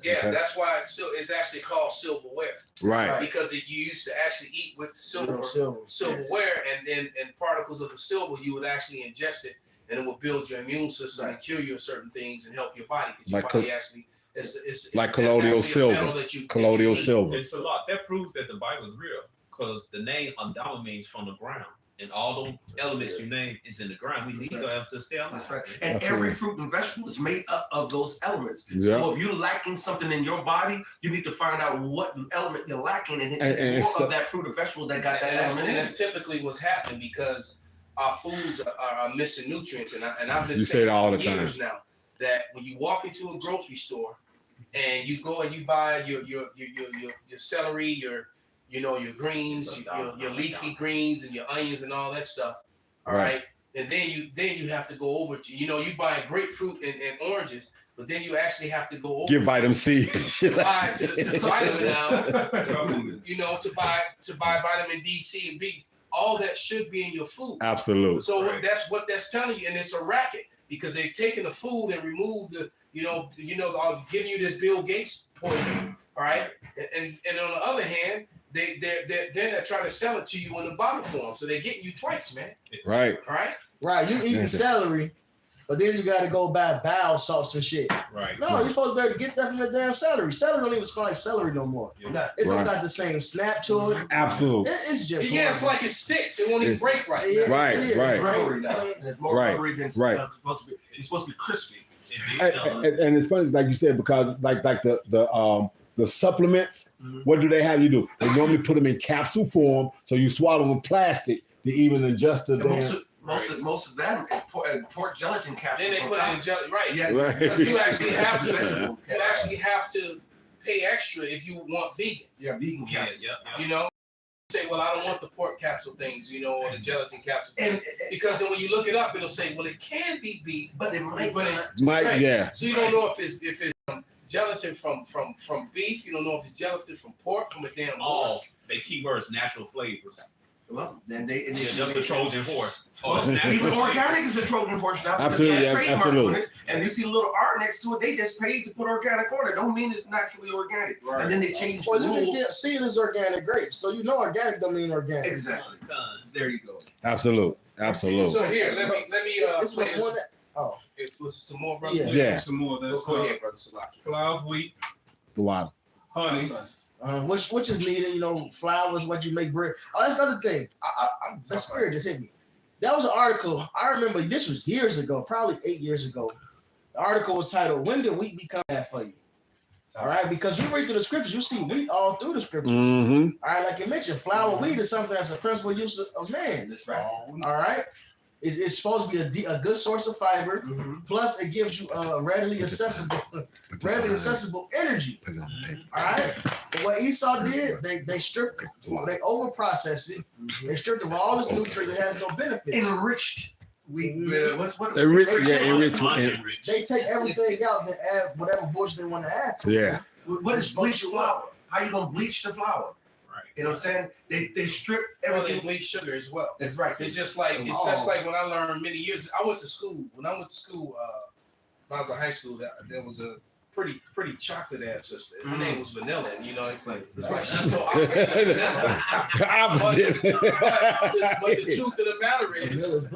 Yeah, Okay. that's why it's actually called silverware, Right. because you used to actually eat with silverware, and particles of the silver you would actually ingest it, and it would build your immune system and cure you of certain things and help your body because your Like body actually it's like it's colloidal actually a metal silver. that you Colloidal need. silver. It's a lot. That proves that the Bible is real because the name Andama means from the ground. And all those elements you name is in the ground. We need them to stay alive. That's right. And Absolutely. every fruit and vegetable is made up of those elements. Yeah. So if you're lacking something in your body, you need to find out what element you're lacking and And more so- of that fruit or vegetable that got that And element in it. that's typically what's happening because our foods are missing nutrients, and I've been You saying say it all for the time. years now that when you walk into a grocery store and you go and you buy your celery, your greens, your leafy greens, and your onions and all that stuff, all right, and then you have to go over to you buy grapefruit and oranges, but then you actually have to go over Give vitamin C. to buy to vitamin now, to buy vitamin D, C, and B. All that should be in your food. Absolutely. So Right. that's what that's telling you, and it's a racket because they've taken the food and removed I'll give you this Bill Gates poison, all right? And on the other hand, they're trying to sell it to you in the bottle form, so they're getting you twice, man. Right. All right. Right, you eating celery, but then you got to go buy bowel salts and shit. Right. No, you're supposed to be able to get that from the damn celery. Celery don't even smell like celery no more. Yeah. It don't Right. got the same snap to it. Absolutely. It's just Yeah, it's like it sticks. It won't even break right. Yeah, Right, yeah, right. It's rubbery now. And it's more Right, rubbery than right. supposed to be. It's supposed to be crispy. And it's funny, like you said, because like the supplements, what do they have you do? They normally put them in capsule form, so you swallow them plastic to even adjust the And damn. most of them is pork gelatin capsules. Then they on put it top. in jelly, right? Yeah, Right. Because you actually have to. Vegetable You actually have to pay extra if you want vegan. Yeah, vegan Yeah, capsules. yeah. You know, say, well, I don't want the pork capsule things, or the gelatin capsule. And Because then when you look it up, it'll say, well, it can be beef, but it might but not. Mike, right. yeah. So you don't know if it's gelatin from beef. You don't know if it's gelatin from pork, from a damn All horse. they keywords, natural flavors. Well, then they. Yeah, just the Trojan horse. Oh, it's Even natural. organic is a Trojan horse now. because Absolutely, they have trademark absolutely. on it, and you see a little R next to it. They just paid to put organic on it. Don't mean it's naturally organic. Right. And then they change the Well, you can rule. get seedless organic grapes, so you know organic don't mean organic. Exactly. There you go. Absolute. Absolute. So here, let me It's play like this. one that, oh, It was some more, brother. Yeah. Yeah. Some more of that. Go ahead, brother Salaki. Flour of wheat, The water. honey. which is needed, flour is what you make bread. Oh, that's the other thing. The spirit just hit me. That was an article. I remember this was years ago, probably 8 years ago. The article was titled, "When Did Wheat Become Bad for You?" All right, because you read through the scriptures, you see wheat all through the scriptures. Mm-hmm. All right, like you mentioned, flour, wheat is something that's a principal use of man. That's right. All right, it's supposed to be a good source of fiber. Mhm. Plus, it gives you readily accessible energy. Put it on the paper. All right. But what Esau did, they stripped it. They over processed it. They stripped it of all this nutrient that has no benefit. Enriched. What? Enrichment. They take everything out and add whatever bullshit they want to add to it. Yeah. What is bleached flour? How you gonna bleach the flour? Right. You know what I'm saying? They strip Well, they everything. bleach sugar as well. That's right. It's just like when I learned many years. I went to school. When I went to school, when I was in high school, there was a pretty chocolate ass sister. Her name was Vanilla, and it's like she's so opposite of Vanilla. Opposite. But the truth of the matter is,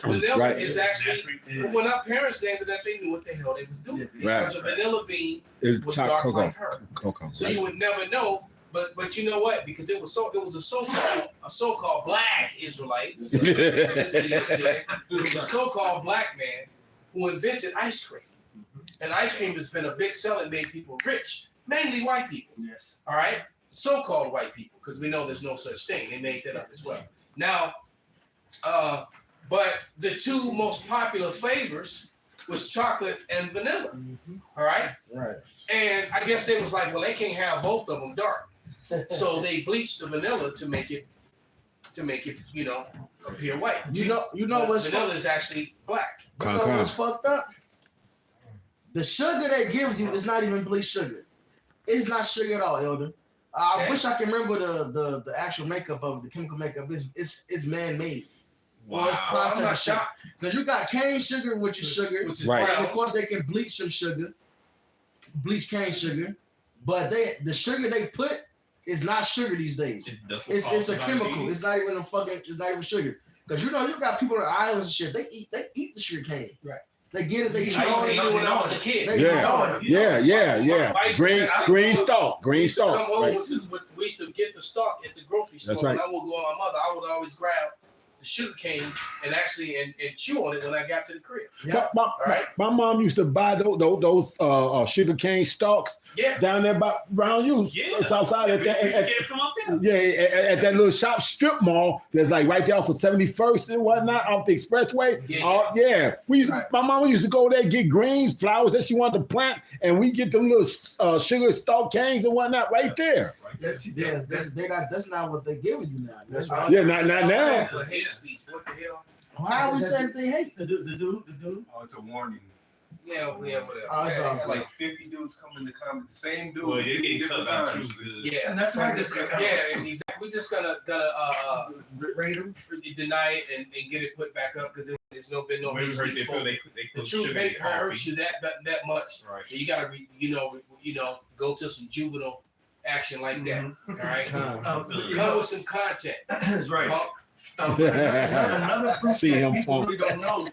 Vanilla Right. is actually when our parents named it that, they knew what the hell they was doing. Right. Because a vanilla bean It's was chocolate dark cocoa. like her. Cocoa. So Right. you would never know. But you know what? Because it was a so-called black Israelite, a so-called black man who invented ice cream. And ice cream has been a big seller and made people rich, mainly white people. Yes. All right, so-called white people, because we know there's no such thing. They made that up as well. Now, but the two most popular flavors was chocolate and vanilla. All right. Right. And I guess they was like, well, they can't have both of them dark. So they bleached the vanilla to make it, appear white. You know what's vanilla is actually black. what's fucked up? The sugar they give you is not even bleached sugar. It's not sugar at all, Elder. I wish I can remember the actual makeup of it, the chemical makeup. It's man-made. Well, it's I'm not processed sugar. shocked. Because you got cane sugar, which is sugar. Which is Right. And brown. of course, they can bleach some sugar, bleach cane sugar. But the sugar they put is not sugar these days. It's a chemical. It's not even it's not even sugar. Because you got people on the islands and shit. They eat the sugar cane. Right. They get it. They eat I used to it. eat it when I was a kid. They Yeah. Green stalk. Green We used to come stalks. home Right. we used to get the stalk at the grocery store. That's right. When I would go with my mother, I would always grab the sugar cane and actually and chew on it when I got to the crib. Yeah. My mom used to buy those sugar cane stalks Yeah. down there by around you. Yeah. It's outside We used to get it from up there. at that little shop strip mall that's like right there off of 71st and whatnot off the expressway. Yeah. My mama used to go there and get greens, flowers that she wanted to plant, and we get them little sugar stalk canes and whatnot right there. That's That's not what they're giving you now. That's Right. Yeah, not now. For hate speech. What the hell? How are we saying they hate? the dude. Oh, it's a warning. Yeah, whatever. Oh, it's all Got like 50 dudes coming to comment. The same dude. Well, they 50 get different cut out times. too good. Yeah. And that's why this Yeah, exactly. We're just gonna rate him. deny it and get it put back up because There's been no Maybe hate hurt speech they feel spoken. they The put truth sugar in hurts coffee. you that much. Right. You gotta, go to some juvenile action like that. All right, come with some content. That's right. Punk. Another fruit See him that people pump. really don't know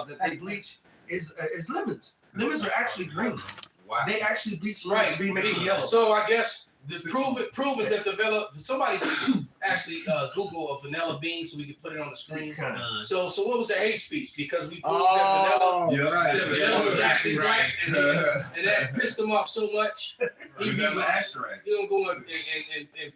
that they bleach is lemons. Lemons are actually green. Wow. They actually bleach Right. to be making yellow. So I guess prove it that somebody actually Google a vanilla bean so we can put it on the screen. So what was the hate speech? Because we proved that vanilla. Yeah, right. The vanilla was actually black, and that pissed him off so much. He Vanilla asterisk. don't go and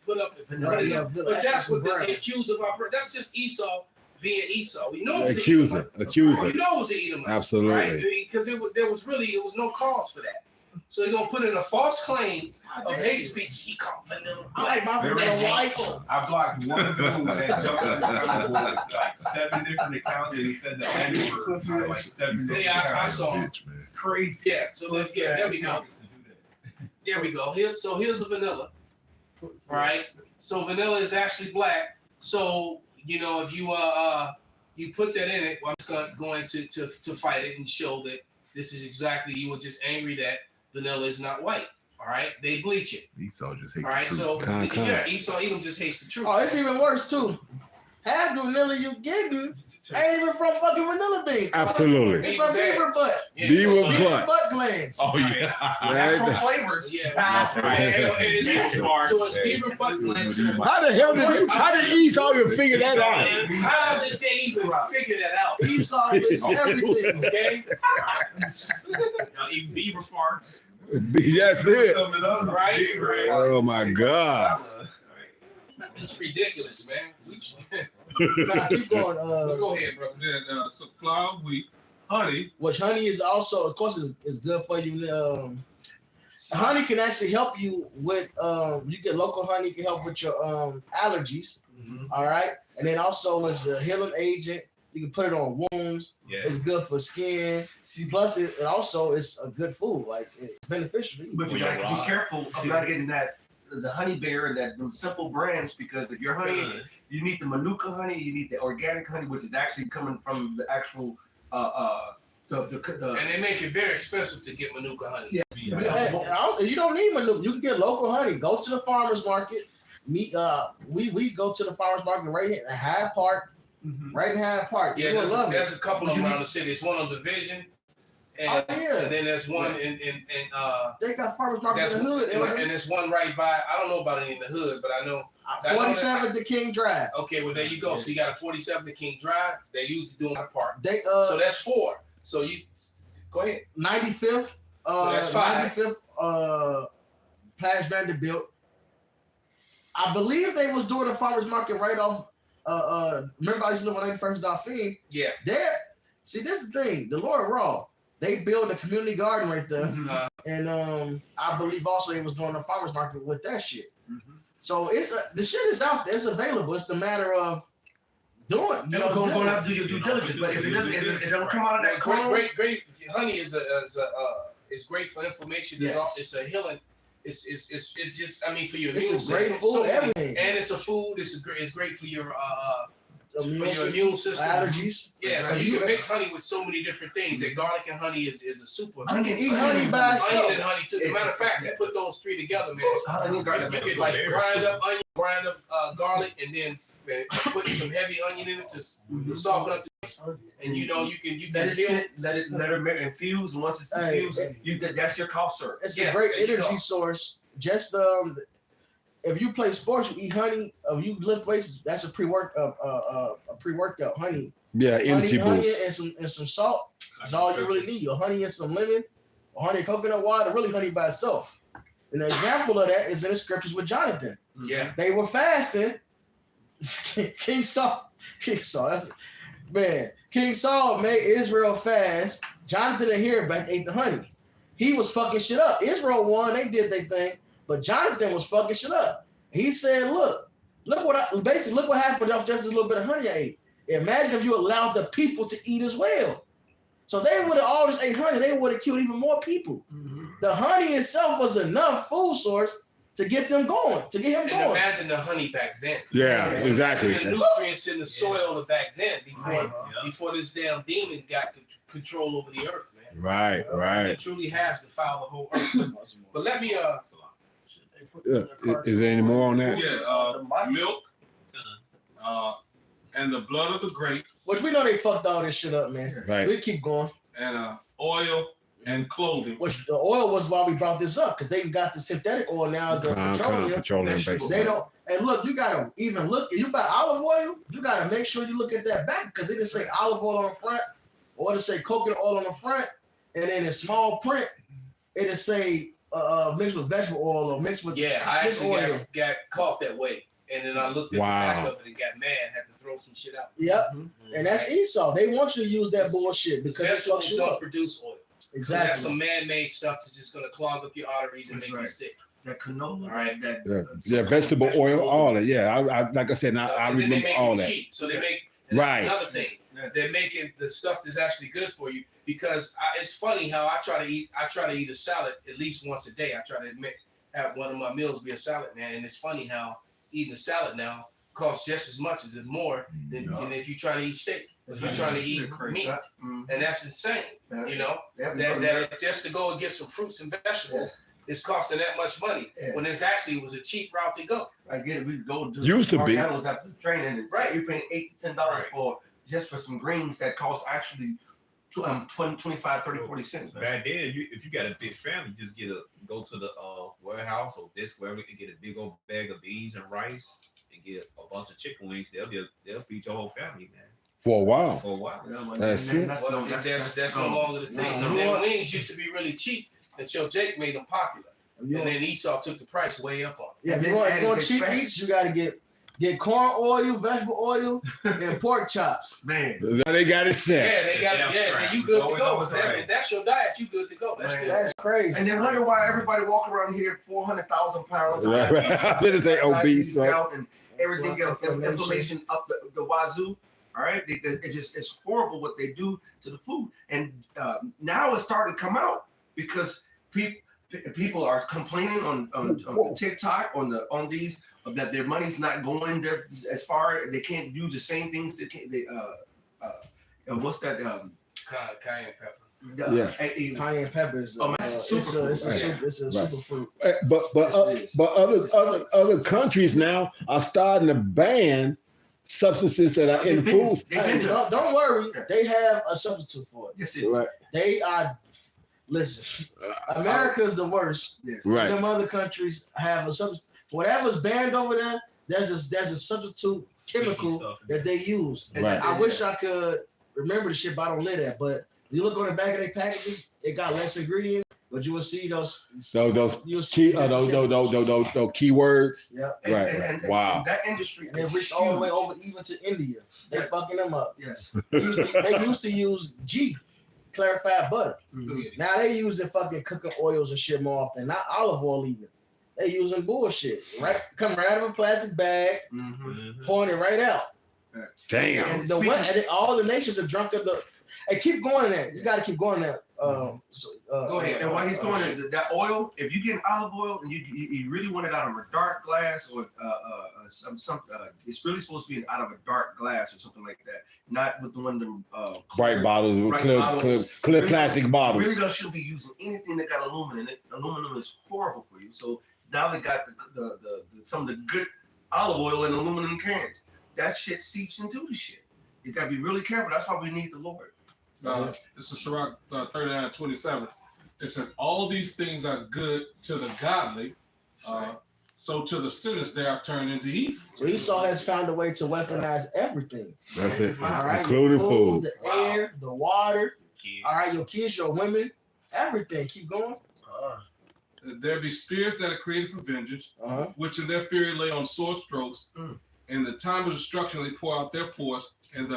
put up the Yeah, but that's what brown. the accuser of our. That's just Esau being Esau. We know it was Accuser. You know it was an Edomite. Absolutely. Right? Because it was no cause for that. So they're gonna put in a false claim of hate speech. He called vanilla I like my There That's is vanilla hateful. white. I blocked one dude that jumped on the board, like 7 different accounts, and he said the N-word on like 7 different Yeah, I accounts. saw him. It's crazy. Yeah. So there we go. There we go. Here's the vanilla. Right. So vanilla is actually black. So if you put that in it, well, I'm going to fight it and show that this is exactly, you were just angry that vanilla is not white. All right, they bleach it. Esau just hate All right, the truth. so Con. yeah, Edom just hates the truth. Oh, it's even worse too. Half the vanilla you getting ain't even from fucking vanilla beans. Absolutely. It's from beaver butt. Yeah. Beaver Beaver butt. butt glands. Oh yeah. Natural flavors. Yeah, right. And it's so it's beaver butt glands. How the hell how did Esau even figure that out? How did they even figure that out? Esau mixed everything. Okay, Even beaver farts. That's it. right? Oh my God. It's ridiculous, man. Nah, keep going. Go ahead, bro. Then some flour, wheat, honey. Which honey is also, of course, is good for you. Honey can actually help you with. You get local honey can help with your allergies. All right, and then also it's a healing agent. You can put it on wounds. Yes. It's good for skin. Plus, it also is a good food. Like it's beneficial to eat. But you gotta be careful of not getting the honey bear and them simple brands, because if your honey, you need the Manuka honey, you need the organic honey, which is actually coming from the actual And they make it very expensive to get Manuka honey. Yeah. And you don't need Manuka. You can get local honey. Go to the farmers market. We go to the farmers market right here in Hyde Park. Right in Hyde Park. Yeah, You will love there's it. a couple of them around the city. There's one on Division, and, Oh, yeah. and then there's one in They got farmers markets that's in the hood. and there's one right by. I don't know about it in the hood, but I know. 47 to King Drive. Okay, well there you go. So you got a 47 to King Drive. They're usually doing that part. They So that's 4. So you go ahead. 95th. So that's 5. 95th. Plas Vanderbilt. I believe they was doing a farmers market right off. Remember I used to live on 81st Dauphine. Yeah. There. See, this is the thing. The Lord Raw. They built a community garden right there, and I believe also they was doing a farmers market with that shit. So the shit is out there. It's available. It's the matter of doing. Going out to do your due diligence. But if it don't come out of that corner, Great honey is great for inflammation. Yes. It's a healing. It's just, I mean, for your It's immune a great system. food, So many- everything. and it's a food. It's great for your Immune immune system. allergies. Yeah, so Right. you can mix honey with so many different things. That garlic and honey is a super. I can Eat honey by itself. Onion and honey too. As a matter of fact, you put those 3 together, man. honey and garlic. You could like grind up onion, grind up garlic, and then put some heavy onion in it to soften up the taste. And you can Let it feel. sit, let it infuse, and once it's infused, that's your cough syrup. It's Yeah, a great there you energy go. source. Just if you play sports, you eat honey. If you lift weights, that's a pre-workout honey. Yeah, energy honey boost. and some salt. That's all you really need. Your honey and some lemon, or honey and coconut water. Really, honey by itself. An example of that is in the scriptures with Jonathan. Yeah. They were fasting. King Saul. King Saul made Israel fast. Jonathan and Hereback ate the honey. He was fucking shit up. Israel won. They did their thing. But Jonathan was fucking shit up. He said, look what happened off just this little bit of honey I ate. Imagine if you allowed the people to eat as well. So they would have all just ate honey. They would have killed even more people. The honey itself was enough food source to get them going, to get him And going. imagine the honey back then. Yeah, exactly. The nutrients in the soil of back then Right. before this damn demon got control over the earth, man. Right, It right. truly has defiled the whole earth. But let me Is there any more on that? Yeah, milk, and the blood of the grape, Which we know they fucked all this shit up, man. Right. We keep going. and oil and clothing. Which the oil was why we brought this up, because they got the synthetic oil now, the petroleum. Petroleum based. They don't. And look, you gotta even look. If you buy olive oil, you gotta make sure you look at that back, because it didn't say olive oil on the front, or it say coconut oil on the front, and then in small print, it'll say mixed with vegetable oil or mixed with I this actually oil. got caught that way. And then I looked at Wow. the back of it and got mad, had to throw some shit out. Yep, and that's Esau. They want you to use that bullshit because it Vegetables fucks you don't up. produce oil. So that's Exactly. some man-made stuff that's just gonna clog up your arteries and That's make you right. sick. That canola, Right. that Yeah, vegetable oil, all that. Yeah, I like I said, I And then they remember make all it that. cheap. So they make and Right. that's another thing. Yeah. They're making the stuff that's actually good for you because it's funny how I try to eat a salad at least once a day. I try to have one of my meals be a salad, man. And it's funny how eating a salad now costs just as much as more than if you try to eat steak. If you're trying to eat meat, and that's insane. You know that just to go and get some fruits and vegetables is costing that much money when it's actually was a cheap route to go. I get it. We go do Used to be. Mariano's after training, and Right. you're paying $8 to $10 for just for some greens that cost actually 20, 25, 30, 40 cents. Man. Back then, if you got a big family, just go to the warehouse or desk wherever and get a big old bag of beans and rice and get a bunch of chicken wings. They'll feed your whole family, man, For a while. for a while. Yeah, well, That's and it. That's Well, no, that's no gone. longer the thing. No. And then wings used to be really cheap until Jake made them popular, You and know, then Esau took the price way up on it. yeah, And if you then want, added cheap fat. eats, you gotta get corn oil, vegetable oil, and pork chops. Man, They got it set. Yeah, they got it. Yeah, then you good to Always go. always If that's your diet, you good to go. That's Man. good. That's crazy. and then wonder why everybody walk around here 400,000 pounds. Right, right. I was gonna say obese, right? And everything else, inflammation up the wazoo. All right, it's horrible what they do to the food, and now it's starting to come out because people are complaining on TikTok on these that their money's not going there as far. They can't use the same things. What's that? Cayenne pepper. Cayenne peppers. Oh, man, it's a superfood. It's a Right. superfood. But other countries now are starting to ban substances that are in foods. Hey, don't worry. They have a substitute for it. Yes, it. Right, They are. Listen, America's the worst. Yes. right. Them other countries have a substitute. Whatever's banned over there, there's a substitute chemical Stuff. that they use. And Right. I wish I could remember the shit, but I don't live that. But you look on the back of their packages, it got less ingredients, but you will see those Those you'll see those keywords. Yeah. Right, right. Wow. And that industry And they is reached all the way huge. over even to India. They're fucking them up. Yes. They used to use G, clarified butter. Now they using fucking cooking oils and shit more often. Not olive oil even. They using bullshit. Right, come right out of a plastic bag, Mm-hmm. pouring it right out. Damn. And all the nations are drunk of the. Hey, keep going in that. You got to keep going in that. Go ahead. And while he's doing it, that oil, if you get olive oil and you really want it out of a dark glass or it's really supposed to be out of a dark glass or something like that, not with the one of them Bright bottles with Bright clear, bottles. clear plastic bottles. Really shouldn't be using anything that got aluminum in it. Aluminum is horrible for you. So now they got the some of the good olive oil in aluminum cans. That shit seeps into the shit. You gotta be really careful. That's why we need the Lord. This is Sirach 39:27. It said, all these things are good to the godly, so to the sinners they are turned into evil. So Esau has found a way to weaponize everything. That's it, All right, including your food. the air, the water. Kids. All right, your kids, your women, everything. Keep going. There be spears that are created for vengeance, Uh-huh. which in their fury lay on sword strokes. Mm. In the time of destruction they pour out their force, and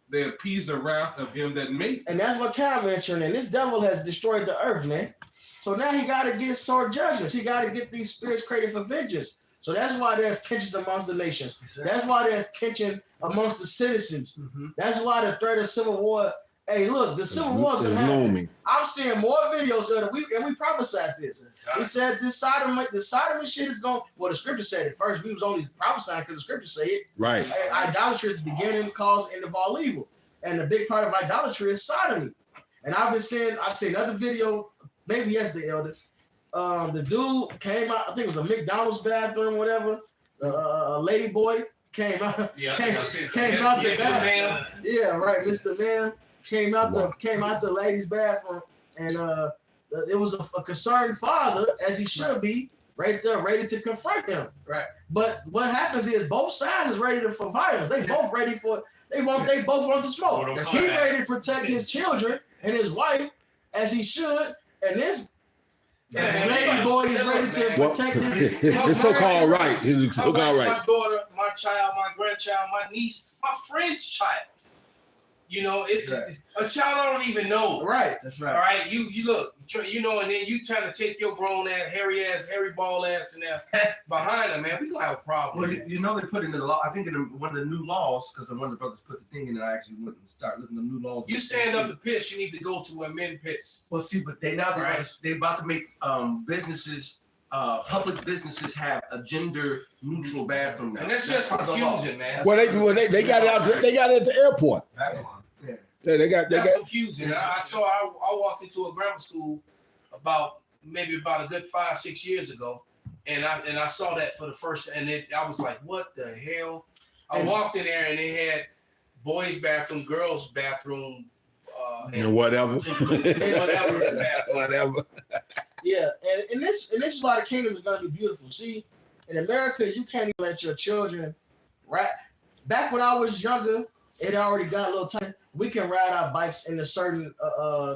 they appease the wrath of him that made them. And that's what time entering in. This devil has destroyed the earth, man. So now he got to get sword judgments. He got to get these spirits created for vengeance. So that's why there's tensions amongst the nations. That's why there's tension amongst the citizens. Mm-hmm. That's why the threat of civil war Hey, look, the Civil War's It's gonna happen. looming. I'm seeing more videos of it. We prophesied this. We said the sodomy shit is going. Well, the scripture said it first. We was only prophesying because the scripture said it. Right. And idolatry is the beginning, cause, end of all evil. And the big part of idolatry is sodomy. And I've seen another video, maybe yesterday, Elder. The dude came out, I think it was a McDonald's bathroom, whatever. A lady boy came out, Yeah, came out the bathroom. Yeah, right, Mr. Man came out the lady's bathroom, and it was a concerned father, as he should be, right there, ready to confront him. Right. But what happens is both sides is ready for violence. They both ready for they both want to smoke. He ready to protect his children and his wife, as he should, and this lady boy is ready to protect his so-called rights. His so-called rights. My daughter, my child, my grandchild, my niece, my friend's child. You know, a child I don't even know. Right, that's right. All right, you look, you know, and then you trying to take your grown ass, hairy ball ass in there behind them, man. We gonna have a problem. Well, you know they put in the law. I think in one of the new laws, because one of the brothers put the thing in, and I actually went and started looking at the new laws. You stand up to piss, you need to go to where men piss. Well, see, but they about to make businesses. Public businesses have a gender neutral bathroom now. And that's just confusing, man. Well, they got it out. They got it at the airport. They got confusing. I walked into a grammar school about a good 5-6 years ago, and I saw that for the first, and I was like, what the hell? I walked in there and they had boys' bathroom, girls' bathroom, and whatever. whatever. Yeah, and this is why the kingdom is gonna be beautiful. See, in America, you can't even let your children right. Back when I was younger, it already got a little tight. We can ride our bikes in a certain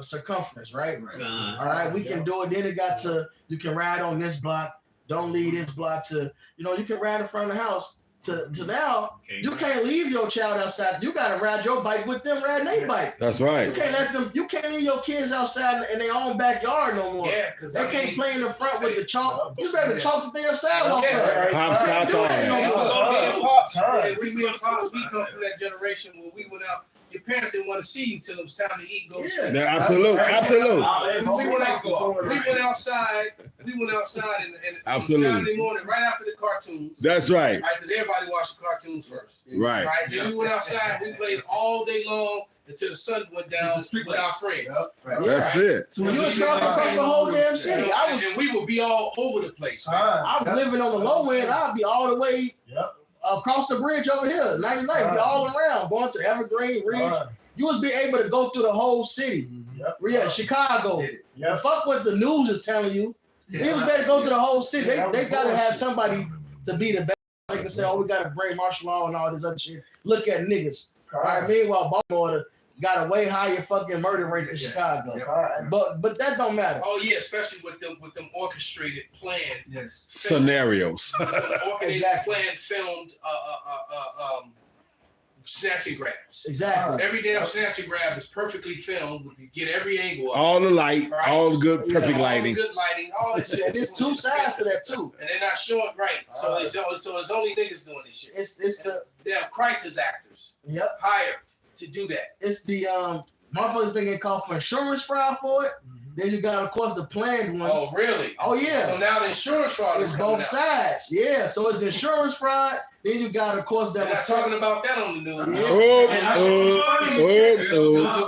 circumference, right? All right, we can do it. Then it got to you can ride on this block. Don't leave this block to you can ride in front of the house. To now, you can't leave your child outside. You gotta ride your bike with them riding their bike. That's right. You can't let them. You can't leave your kids outside in their own backyard no more. Yeah, because they can't play in the front with the chalk. You better chalk the damn sidewalk up. Hopscotch We come from that generation when we went out. Your parents didn't want to see you till it was time to eat. Go to sleep. Yeah, absolutely. We went outside and Saturday morning, right after the cartoons. That's right. Right, because everybody watched the cartoons first. Right. Right. Then we went outside. We played all day long until the sun went down with our friends. That's it. So you were traveling across the whole damn city. And we would be all over the place. I was living on the low end. I'd be all the way. Across the bridge over here, 99, be all around, going to Evergreen, Ridge. You was be able to go through the whole city. Yeah, Chicago. Fuck what the news is telling you. He was ready to go to the whole city. They got to have somebody to be the best. They can say, we got to bring martial law and all this other shit. Look at niggas. All right, meanwhile, Baltimore got a way higher fucking murder rate than Chicago. But that don't matter. Oh yeah, especially with them orchestrated planned scenarios. Orchestrated planned filmed snatch and grabs. Exactly. Every damn snatch and grab is perfectly filmed to get every angle. All the light, all the good, perfect lighting. All the good lighting, all that shit. And there's two sides to that too. And they're not showing right. So it's only niggas doing this shit. They're crisis actors. Yep. Hired to do that. It's the motherfuckers been getting called for insurance fraud for it. Then you got, of course, the planned ones. Oh, really? Oh, yeah. So now the insurance fraud is both sides. Yeah. So it's the insurance fraud. Then you got, of course, that was talking about that on the news.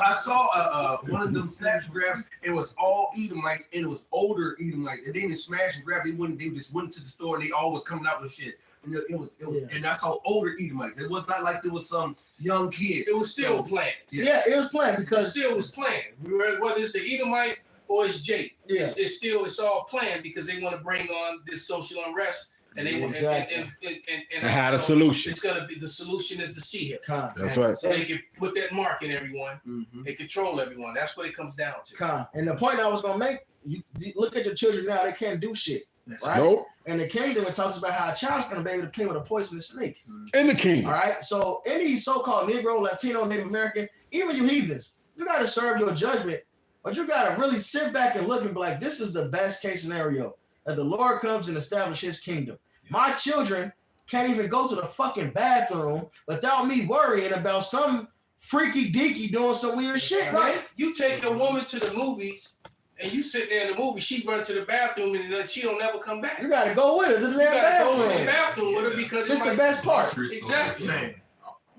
I saw one of them snatch grabs. It was all Edomites, and it was older Edomites. And they didn't smash and grab. They just went to the store, and they all was coming out with shit. And it was and that's all older Edomites. It was not like there was some young kid. It was still planned. Yeah, it was planned because it still was planned. Whether it's an Edomite or it's Jake, it's all planned because they want to bring on this social unrest, and they want and had a solution. It's gonna be the solution is to see him. That's right. So they can put that mark in everyone. They control everyone. That's what it comes down to. And the point I was gonna make, you look at your children now; they can't do shit. Right? Nope. And the kingdom, it talks about how a child's going to be able to play with a poisonous snake. In the kingdom. All right. So any so-called Negro, Latino, Native American, even you heathens, you got to serve your judgment, but you got to really sit back and look and be like, this is the best case scenario that the Lord comes and establishes his kingdom. My children can't even go to the fucking bathroom without me worrying about some freaky deaky doing some weird shit, man. Right. You take a woman to the movies and you sit there in the movie, she run to the bathroom and then she don't never come back. You gotta go with her to the You damn gotta go to the bathroom. bathroom with her because This the best part. Exactly. Man.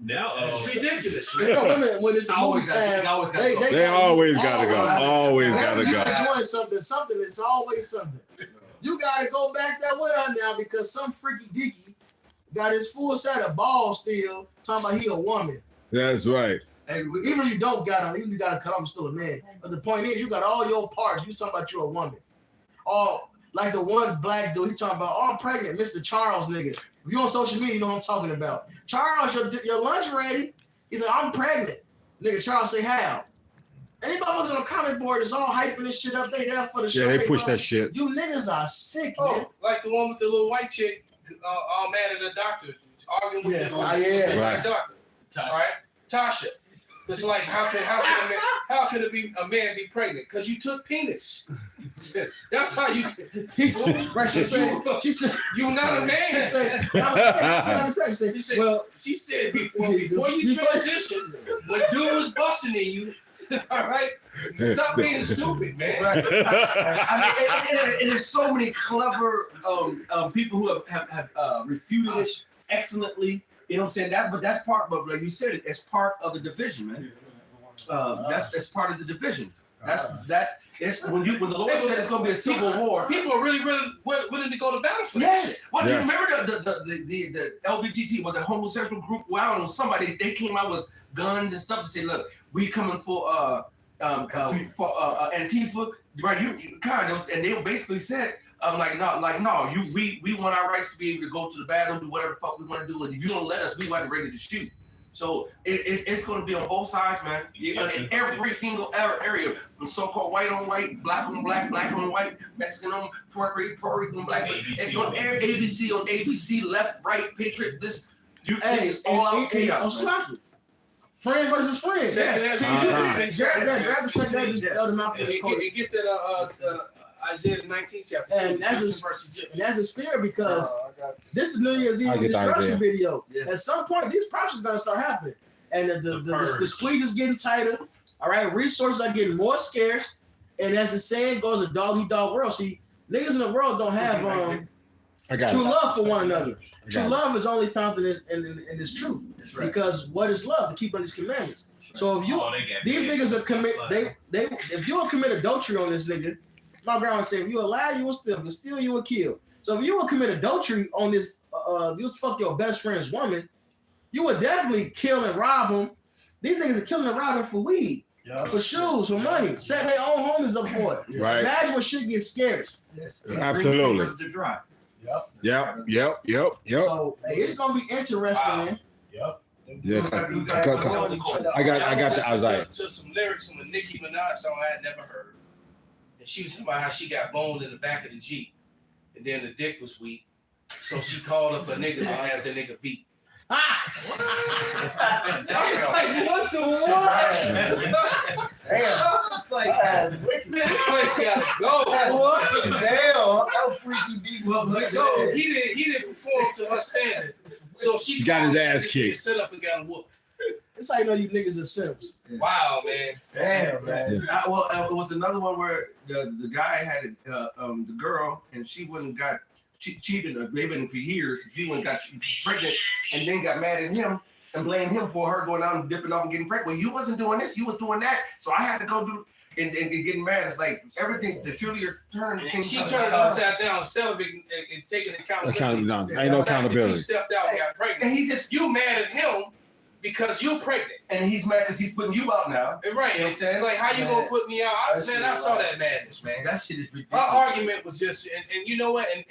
Now, It's ridiculous, You man. know, women, when it's I movie always gotta- time, I always gotta go. They always gotta go. Always Whenever gotta you go. enjoying something, it's always something. You gotta go back there with her now because some freaky deaky got his full set of balls still talking about he a woman. That's right. Hey, Even if you don't got him, even if you got to cut off, still a man. But the point is, you got all your parts. You talking about you a woman. Or like the one black dude, he talking about, oh, I'm pregnant, Mr. Charles, nigga. If you on social media, you know what I'm talking about. Charles, your lunch ready? He said, I'm pregnant. Nigga, Charles say, how? Anybody who's on a comment board is all hyping this shit up. They there for the show. Yeah, they push that shit. You niggas are sick, man. Oh, like the one with the little white chick, all mad at the doctor, arguing with the Right. doctor. All right, Tasha. It's like how can a man be pregnant? Because you took penis. That's how you. She said, You're not a she man. said, I'm pregnant. She He said, said, well, she said before you transition, when dude was busting in you, all right, stop being stupid, man. Right. I mean, and there's so many clever people who have refuted it excellently. You know what I'm saying? That's part. But like you said, it's part of the division, man. That's part of the division. It's when the Lord said it's going to be a civil war. People are really willing to go to battle for that Yes. shit. Well, Yes. you remember the LGBT, the homosexual group? Well, I don't know. Somebody they came out with guns and stuff to say, look, we coming for Antifa, right? You kind of, and they basically said, no, we want our rights to be able to go to the bathroom, do whatever the fuck we want to do, and if you don't let us, we want ready to shoot. So it's going to be on both sides, man. In every single area, from so-called white on white, black on black, black on white, Mexican on Puerto Rican black. It's on ABC on ABC, left, right, Patriot. This is all out chaos. Friend versus friend. Yes. And Get that Isaiah 19th chapter. And that's a spirit because this is New Year's Eve I get the destruction idea. video. Yes. At some point, these prophecies are gonna start happening, and the squeeze is getting tighter. All right, resources are getting more scarce, and as the saying goes, a dog eat dog world. See, niggas in the world don't have true love for one another. True love is only found in this truth. That's right. Because what is love? To keep on these commandments. So if you these niggas are if you will commit adultery on this nigga, my grandma said, if you a liar, you will steal, you will kill. So if you will commit adultery on this, you fuck your best friend's woman, you would definitely kill and rob him. These niggas are killing and robbing for weed, for shoes, for money, setting their own homies up for it. Right. Imagine when shit gets scarce. Absolutely. Yep. Yep. So hey, it's gonna be interesting, man. Yeah. I got the Isaiah. To some lyrics from a Nicki Minaj song I had never heard. And she was talking about how she got boned in the back of the Jeep. And then the dick was weak. So she called up a nigga to have the nigga beat. I was like, what the fuck? I was like, man, this place gotta go. How freaky deep. So he didn't perform to her standard. So she Got his ass kicked. Set up and got him whooped. That's how you know you niggas are simps. Wow, man. Damn, man. It was another one where the guy had the girl and she cheated. They've been for years. She went got pregnant and then got mad at him and blamed him for her going out and dipping off and getting pregnant. Well, you wasn't doing this. You was doing that. So I had to go do and getting mad. It's like everything. The Julia turned. She turned it upside down instead of it and taking accountability. Ain't no accountability. She stepped out and got pregnant. And he's just you mad at him because you're pregnant. And he's mad because he's putting you out now. Right. You know what I'm saying? It's like, how you gonna put me out? I saw that madness, man. That shit is Her ridiculous. argument was just, and you know what? And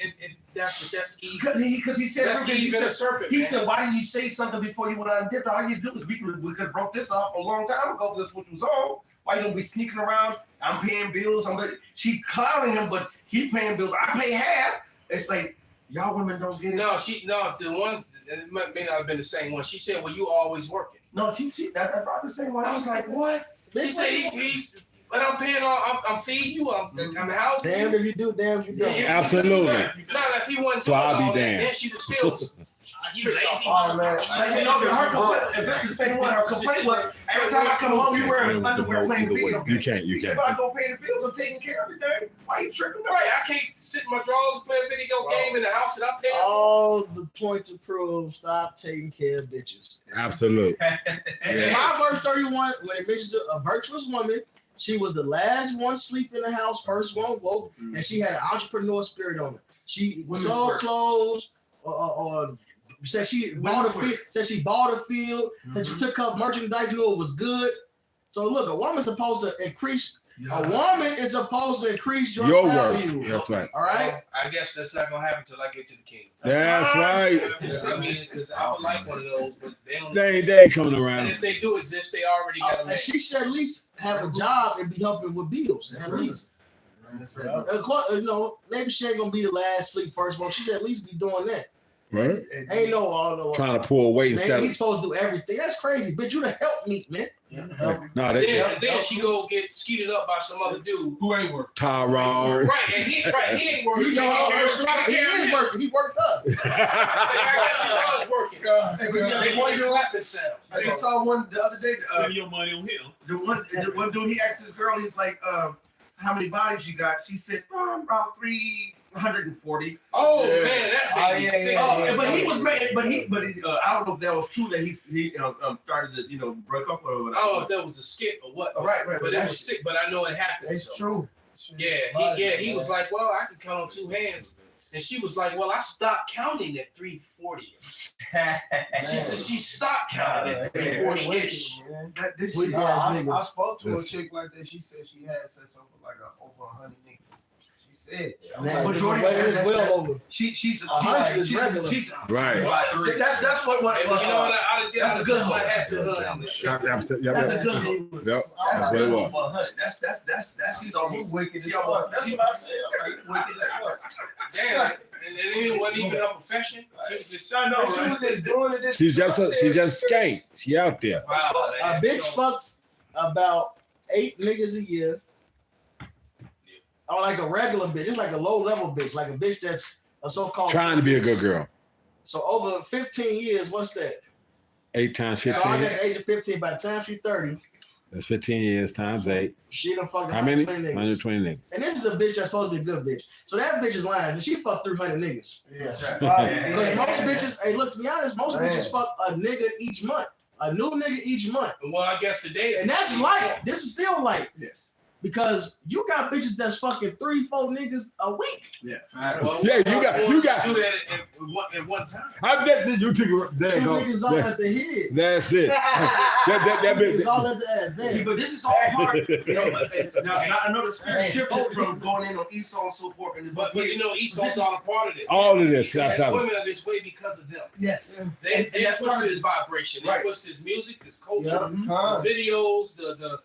that's evil. Because he said, That's Eve and the serpent. he man. said, why didn't you say something before you went out and dipped? All you do is we could have broke this off a long time ago. This what was on. Why you gonna be sneaking around? I'm paying bills. She clowning him, but he paying bills. I pay half. It's like y'all women don't get it. No, the one, it may not have been the same one. She said, well, you always working. No, she that's probably the same one. I was like, what? He said, But I'm paying all. I'm feeding you. I'm housing Damn you. if you do, damn if you don't. Yeah. Absolutely. Not if he wasn't So doing I'll be all that, damned. then she would still trick off. Oh, man. Like, you know, her complaint, if that's the same one, her complaint was every time I come home, you wearing underwear playing video You games. can't. He said, but I go pay the bills. I'm taking care of everything. Why you tripping? Right, I can't sit in my drawers and play a video game in the house that I'm paying for. All the point to prove, stop taking care of bitches. Absolutely. In my verse 31, when it mentions a virtuous woman, she was the last one sleep in the house, first one woke, and she had an entrepreneur spirit on her. She Women's sold work. clothes, or said she bought a field. Said she bought a field. That she took up merchandise, knew it was good. So look, a woman's supposed to increase. A woman is supposed to increase your worth. value. That's right. All right. I guess that's not gonna happen till I get to the king. That's right. I mean, because I would like one of those, but they don't. They ain't coming And around. if they do exist, they already got them. And she should at least have a job and be helping with bills. At least. That's right. You know, maybe she ain't gonna be the last sleep first one. She should at least be doing that. Right? Ain't no all the Trying to pull weight man, instead he's of. supposed to do everything. That's crazy. Bitch, you the help me, man. No, they. Then she go get skeeted up by some other dude. Who ain't work? Tyrone. Right, and he ain't working. He is working. He worked up. I guess he was working. They want your clapping sound. I just saw one the other day. Spend your money on him. The one dude, he asked this girl, he's like, how many bodies you got? She said, about 340. Oh man, that made me sick. But he was mad. But I don't know if that was true that he started to break up or whatever. I don't know if that was a skit or what. Right. But it was sick. But I know it happened. It's so. true. He was like, well, I can count on two hands. And she was like, well, I stopped counting at 340. She said she stopped counting at 340-ish. I spoke to a chick like that. She said she had sex over like over 100 niggas. She said, Man, Majority it's of well over. she's 100 is regular. Right. That's what Hey, but you know what? I did that's a good I one. had to in this shit. That's a good one. Yep. That's That's a good what it one. That's she's almost wicked as she almost fuck. That's what I said. I'm like, wicked as fuck. Damn. And it wasn't even her profession. She was just, I know, She right? was just doing it. She's just skate. She out there. wow. A bitch fucks about 8 niggas a year. Or like a regular bitch. It's like a low level bitch. Like a bitch that's a so-called Trying to be a good girl. So over 15 years, what's that? 8 times Starting 15. at the age of 15, by the time she's 30, That's 15 years times 8. she done fucked How many? 120 niggas. 120 niggas. And this is a bitch that's supposed to be a good bitch. So that bitch is lying. She fucked 300 niggas. Because most bitches, hey, look, to be honest, most bitches fuck a nigga each month. A new nigga each month. well, I guess today is. And that's light. This is still light. Yes. Because you got bitches that's fucking 3-4 niggas a week. Well, Yeah, you got- do that at one time. I bet you took it. There Two you go. niggas all at the head. That's it. that Niggas all bit. at the ass. See, There. but this is all part. Now I know the speech shifted from going in on Esau and so forth. But you know, Esau's all a part of it. All of this. Because That's how. women are this way because of them. Yes. They that's pushed part of his vibration. They Right. pushed his music, his culture, Huh. the videos, the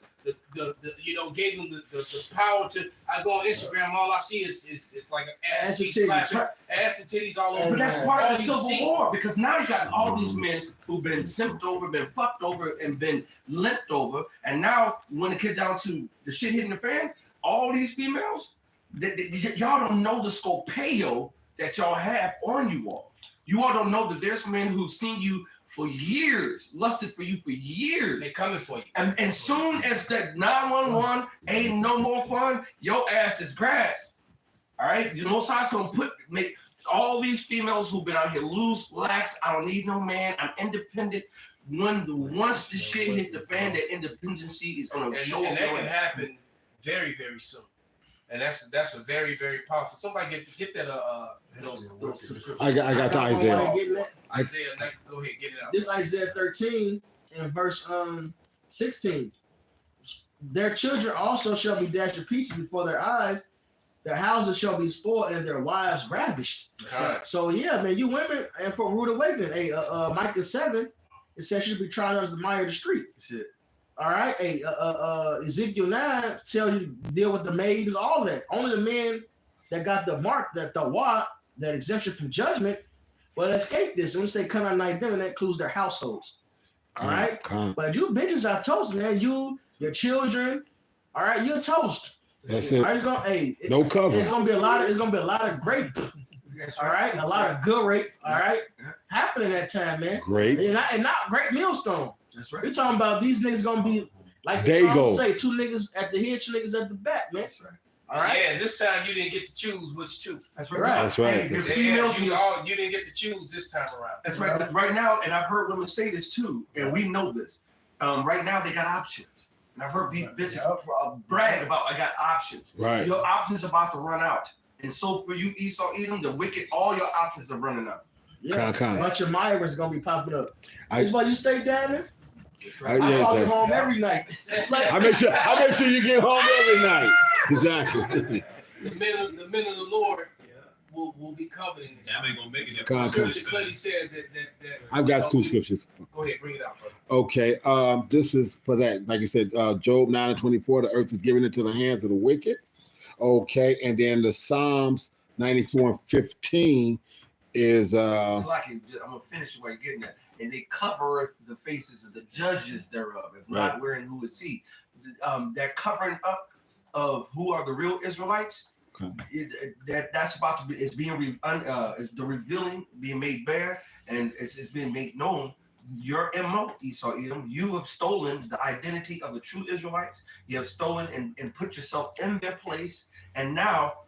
gave him the power to. I go on Instagram, all I see is like an ass Ass and cheeks titties. clapping, ass and titties all over. But that's part All of the you Civil see. War because now you got all these men who've been simped over, been fucked over, and been limped over. And now when it gets down to the shit hitting the fan, all these females, y'all don't know the scopeo that y'all have on you all. You all don't know that there's men who've seen you for years, lusted for you for years. They coming for you. And soon as that 911 ain't no more fun, your ass is grass. All right? You know, Side's gonna make all these females who've been out here loose, lax, I don't need no man, I'm independent. Once the shit hits the fan, that independency is gonna show And up. that can happen very, very soon. And that's a very, very powerful. Somebody get that those I got to Isaiah. Isaiah, go ahead, get it out. This Isaiah 13 and verse 16. Their children also shall be dashed to pieces before their eyes. Their houses shall be spoiled and their wives ravished. Right. So yeah, man, you women, and for rude awakening, hey, Micah 7, it says you should be trying as the mire of the street. That's it. All right, hey, Ezekiel 9 tell you to deal with the maids, all that. Only the men that got the mark, that exemption from judgment, will escape this. When we say come out night them, and that includes their households. All right, but you bitches are toast, man. Your children All right, you're toast. That's All it. right, No cover. It's gonna be a lot of grape. That's All right, a lot of good rape. All right, happening that time, man. Great. And not great millstone. That's right. We talking about these niggas gonna be like There the you song go. say, 2 niggas at the head, 2 niggas at the back, man. That's right. All right. Yeah, this time you didn't get to choose which two. That's right. Right. That's right. And the Yeah, females you didn't get to choose this time around. That's right. That's right now, and I've heard women say this too, and we know this. Right now, they got options, and I've heard bitches brag about I got options. Right. Your options about to run out, and so for you, Esau, Edom, the wicked, all your options are running out. Yeah. Con. A bunch of Myras gonna be popping up. I- That's why you stay down there. Yeah, I call you exactly. home every night. Like, I make sure you get home every night. Exactly. The men of the Lord will be covered in this. That ain't gonna make it. Con. Scripture clearly says that I've got 2 scriptures. Go ahead, bring it out, brother. Okay. This is for that. Like you said, Job 9:24, the earth is given into the hands of the wicked. Okay. And then the Psalms 94:15 is It's like I'm gonna finish the way you're getting that. And they cover the faces of the judges thereof, if not Right. wherein who would see. That covering up of who are the real Israelites. Okay. That's about to be. It's being is the revealing being made bare, and it's being made known. Your MO, Esau Edom, you have stolen the identity of the true Israelites. You have stolen and put yourself in their place, and now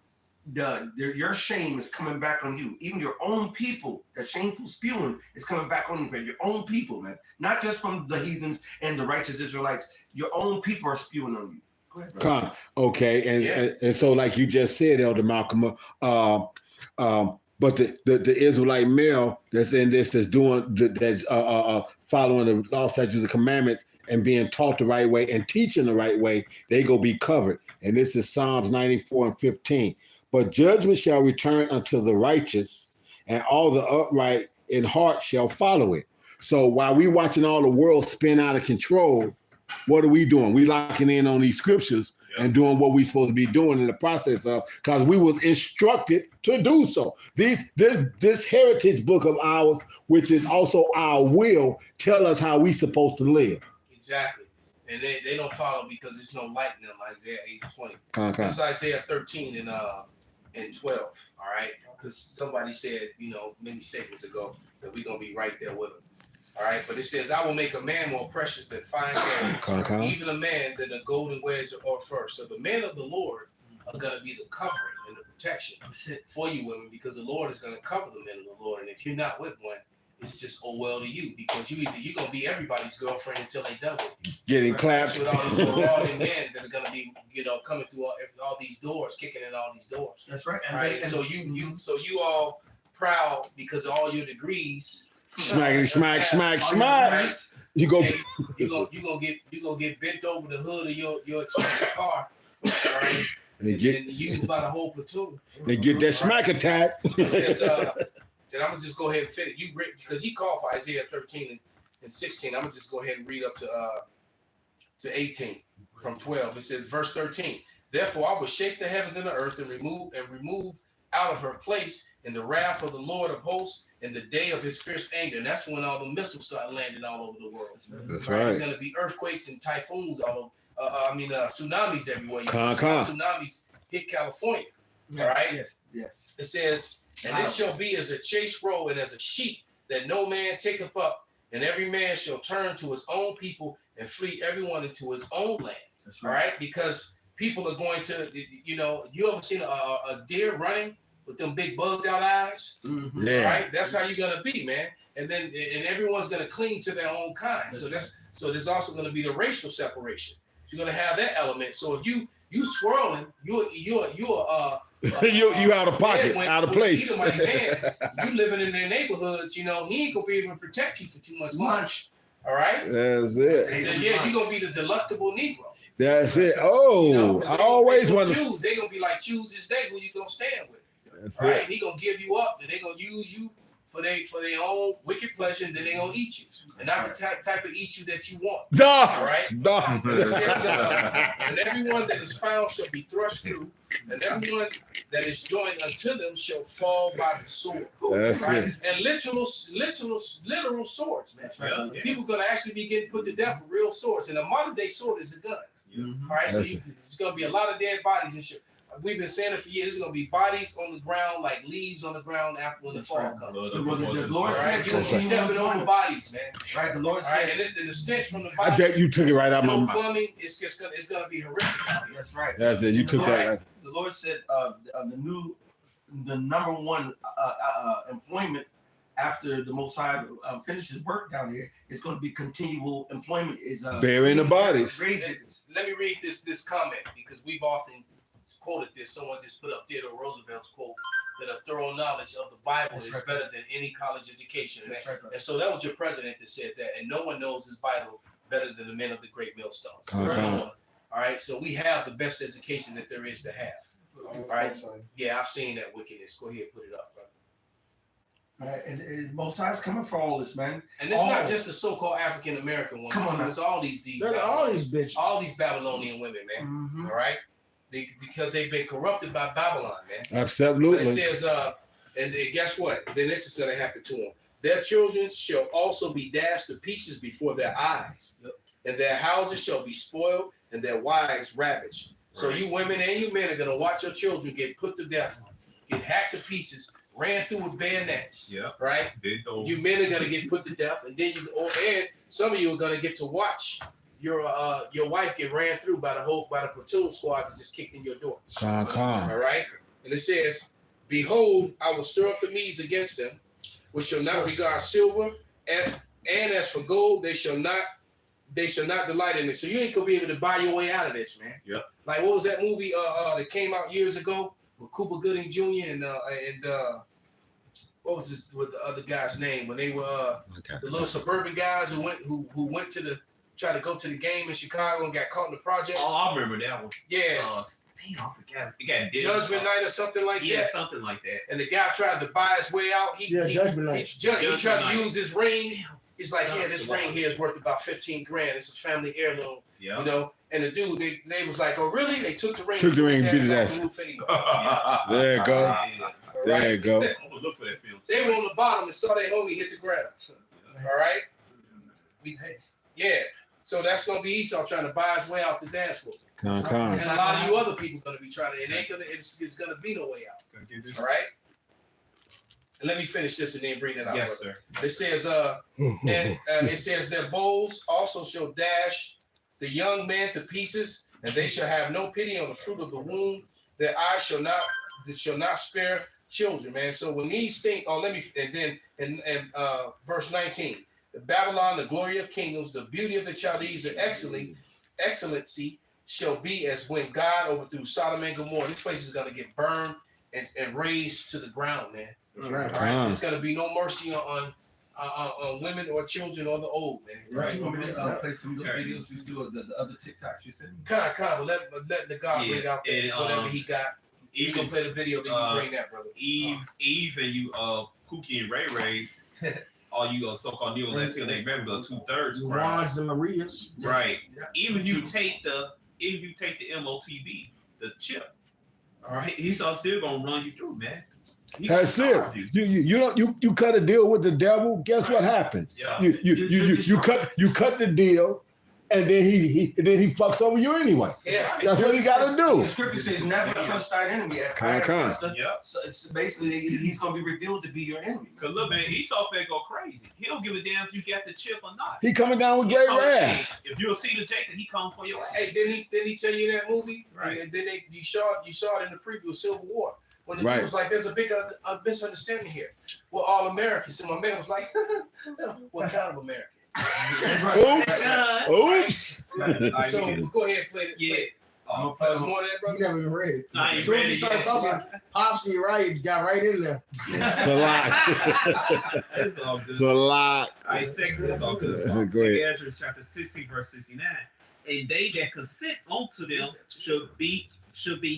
your shame is coming back on you. Even your own people, that shameful spewing is coming back on you, man. Your own people, man. Not just from the heathens and the righteous Israelites. Your own people are spewing on you. Go ahead, brother. Con. Okay. And so like you just said, Elder Malcolm, but the Israelite male that's in this, that's doing that, following the law, statutes, and commandments, and being taught the right way and teaching the right way, they go be covered. And this is Psalms 94:15. But judgment shall return unto the righteous, and all the upright in heart shall follow it. So while we watching all the world spin out of control, what are we doing? We locking in on these scriptures and doing what we supposed to be doing in the process of, because we was instructed to do so. This heritage book of ours, which is also our will, tell us how we supposed to live. Exactly. And they don't follow because there's no light in them, Isaiah 8:20. Okay. This is Isaiah 13 and 12, all right? Because somebody said, many statements ago that we're going to be right there with them. All right, but it says, I will make a man more precious than fine gold, even a man than the golden wedge or fur. So the men of the Lord are going to be the covering and the protection for you women, because the Lord is going to cover the men of the Lord. And if you're not with one, it's just oh well to you, because you're going to be everybody's girlfriend until they done with you. Getting clapped. With all these marauding men that are going to be, coming through all these doors, kicking in all these doors. That's right. All right, so you all proud because of all your degrees. Smack. You go. You gonna get bent over the hood of your expensive car, all right? And used by the whole platoon. They get that smack attack. It says, then I'm gonna just go ahead and fit it. You read, because he called for Isaiah 13 and 16. I'm gonna just go ahead and read up to 18 from 12. It says, verse 13. Therefore, I will shake the heavens and the earth and remove out of her place in the wrath of the Lord of hosts in the day of his fierce anger. And that's when all the missiles start landing all over the world. That's right. There's right. going to be earthquakes and typhoons all over. tsunamis everywhere. Tsunamis hit California. All right. Yes. It says, and it shall be as a chased roe and as a sheep that no man taketh up, and every man shall turn to his own people and flee everyone into his own land. That's All right. Because people are going to, you ever seen a deer running with them big bugged out eyes? Mm-hmm. Yeah. Right? That's how you're gonna be, man. And everyone's gonna cling to their own kind. So there's also gonna be the racial separation. So you're gonna have that element. So if you swirling, you're you out of pocket, out of place. Man, you living in their neighborhoods, he ain't gonna be able to protect you for too much longer. All right? That's it. And then, you're gonna be the delectable Negro. That's it. Oh, I always want to. They're gonna be like, choose this day who you gonna stand with. That's right? it. He gonna give you up, and they gonna use you for their own wicked pleasure, and then they gonna eat you, and not the type of eat you that you want. All right. And everyone that is found shall be thrust through, and everyone that is joined unto them shall fall by the sword. That's right? it. And literal swords, man. That's right. People gonna actually be getting put to death with real swords, and a modern day sword is a gun. All right, so That's it. it's gonna be a lot of dead bodies and shit. We've been saying it for years. There's gonna be bodies on the ground, like leaves on the ground after when the fall comes. The Lord All said, right, you're gonna be stepping over bodies, man. right? The Lord All right, said, and the stench from the I bodies. bet you took it right out of my no mouth. plumbing. It's gonna be horrific out here. that's right. That's it. You took that right. The Lord said, the number one employment after the Most High finishes work down here is going to be continual employment. Is Burying the bodies. grave diggers. Let me read this comment because we've often quoted this. Someone just put up Theodore Roosevelt's quote that a thorough knowledge of the Bible That's is right. better than any college education. That's right, brother. And so that was your president that said that. And no one knows his Bible better than the men of the great millstones. Come No on. one. All right. So we have the best education that there is to have. All right. Yeah, I've seen that wickedness. Go ahead, put it up, brother. Right, and Most High's coming for all this, man. And it's not just the so-called African American women. Come on, man. It's all these There's all these bitches. all these Babylonian women, man. Mm-hmm. All right, because they've been corrupted by Babylon, man. But it Absolutely. says, and guess what? Then this is going to happen to them. Their children shall also be dashed to pieces before their eyes, and their houses shall be spoiled, and their wives ravaged. So you women and you men are going to watch your children get put to death, get hacked to pieces, ran through with bayonets. Yeah. Right. Big old. You men are going to get put to death, and then and some of you are going to get to watch your wife get ran through by the platoon squad that just kicked in your door. Con. All right, and it says, "Behold, I will stir up the Medes against them, which shall not regard silver, and as for gold, they shall not delight in it." So you ain't gonna be able to buy your way out of this, man. Yep. Like what was that movie that came out years ago with Cooper Gooding Jr. and what was this with the other guy's name when they were the little suburban guys who went to try to go to the game in Chicago and got caught in the projects. Oh, I remember that one. Yeah. Damn, I forgot. It got Judgment Night or something like Yeah, that. something like that. And the guy tried to buy his way out. Judgment Night. He Judgment tried to Night. use his ring. He's like, Yeah, yeah, this come ring on. here is worth about 15 grand. It's a family heirloom, Yeah. you know. And the dude, they was like, oh, really? They took the ring. Took the ring and beat his off ass. the roof anyway. There you go. Yeah. All There right? you go. I'm gonna look for that film. They were on the bottom and saw their homie hit the ground. All right? Yeah. So that's going to be Esau trying to buy his way out this ass whooping. Con. And a lot of you other people going to be trying to, and it's going to be no way out. All right? And let me finish this and then bring that out. Yes, brother. sir. It says, it says their bowls also shall dash the young man to pieces, and they shall have no pity on the fruit of the womb. Their eyes shall not spare children, man. So when these things, verse 19, Babylon, the glory of kingdoms, the beauty of the Chaldees, and excellency shall be as when God overthrew Sodom and Gomorrah. This place is going to get burned and razed to the ground, man. Right. All right, there's going to be no mercy on women or children or the old, man. Right. You want me to play some of those videos you do the other TikToks you sent me? Kind of, let the God bring out that, and, whatever he got. You Even can play the video, then you bring that, brother. Eve and you Pookie and Ray Rays, all you so-called neo-Latino named America, 2/3 crowd. Juans and Marias. Right. Even if you take the MOTB, the chip, all right, he's still gonna run you through, man. That's it. You cut a deal with the devil. Guess what happens? Yeah. You cut the deal, and then he fucks over you anyway. Yeah. That's what he got to The do. scripture says never trust thy enemy. Con. Yep. So it's basically he's going to be revealed to be your enemy. Cause look, man, Esau finna go crazy. He don't give a damn if you got the chip or not. He coming down with great wrath. If you'll see the Jacob, he come for your ass. Hey, didn't he tell you that movie? Right. And then you saw it in the preview of Civil War. When the dude was like, there's a big misunderstanding here. We're all Americans. And my man was like, what kind of American? Oops. So go ahead and play it. Yeah. There's more of that, You brother? never even read it. I ain't As soon as read you it started yet. talking, Popsy right got right in there. It's a lot. It's all good. It's a lot. I second this all good. Go Second ahead. Ezra chapter 16, verse 69. And they that consent unto them should be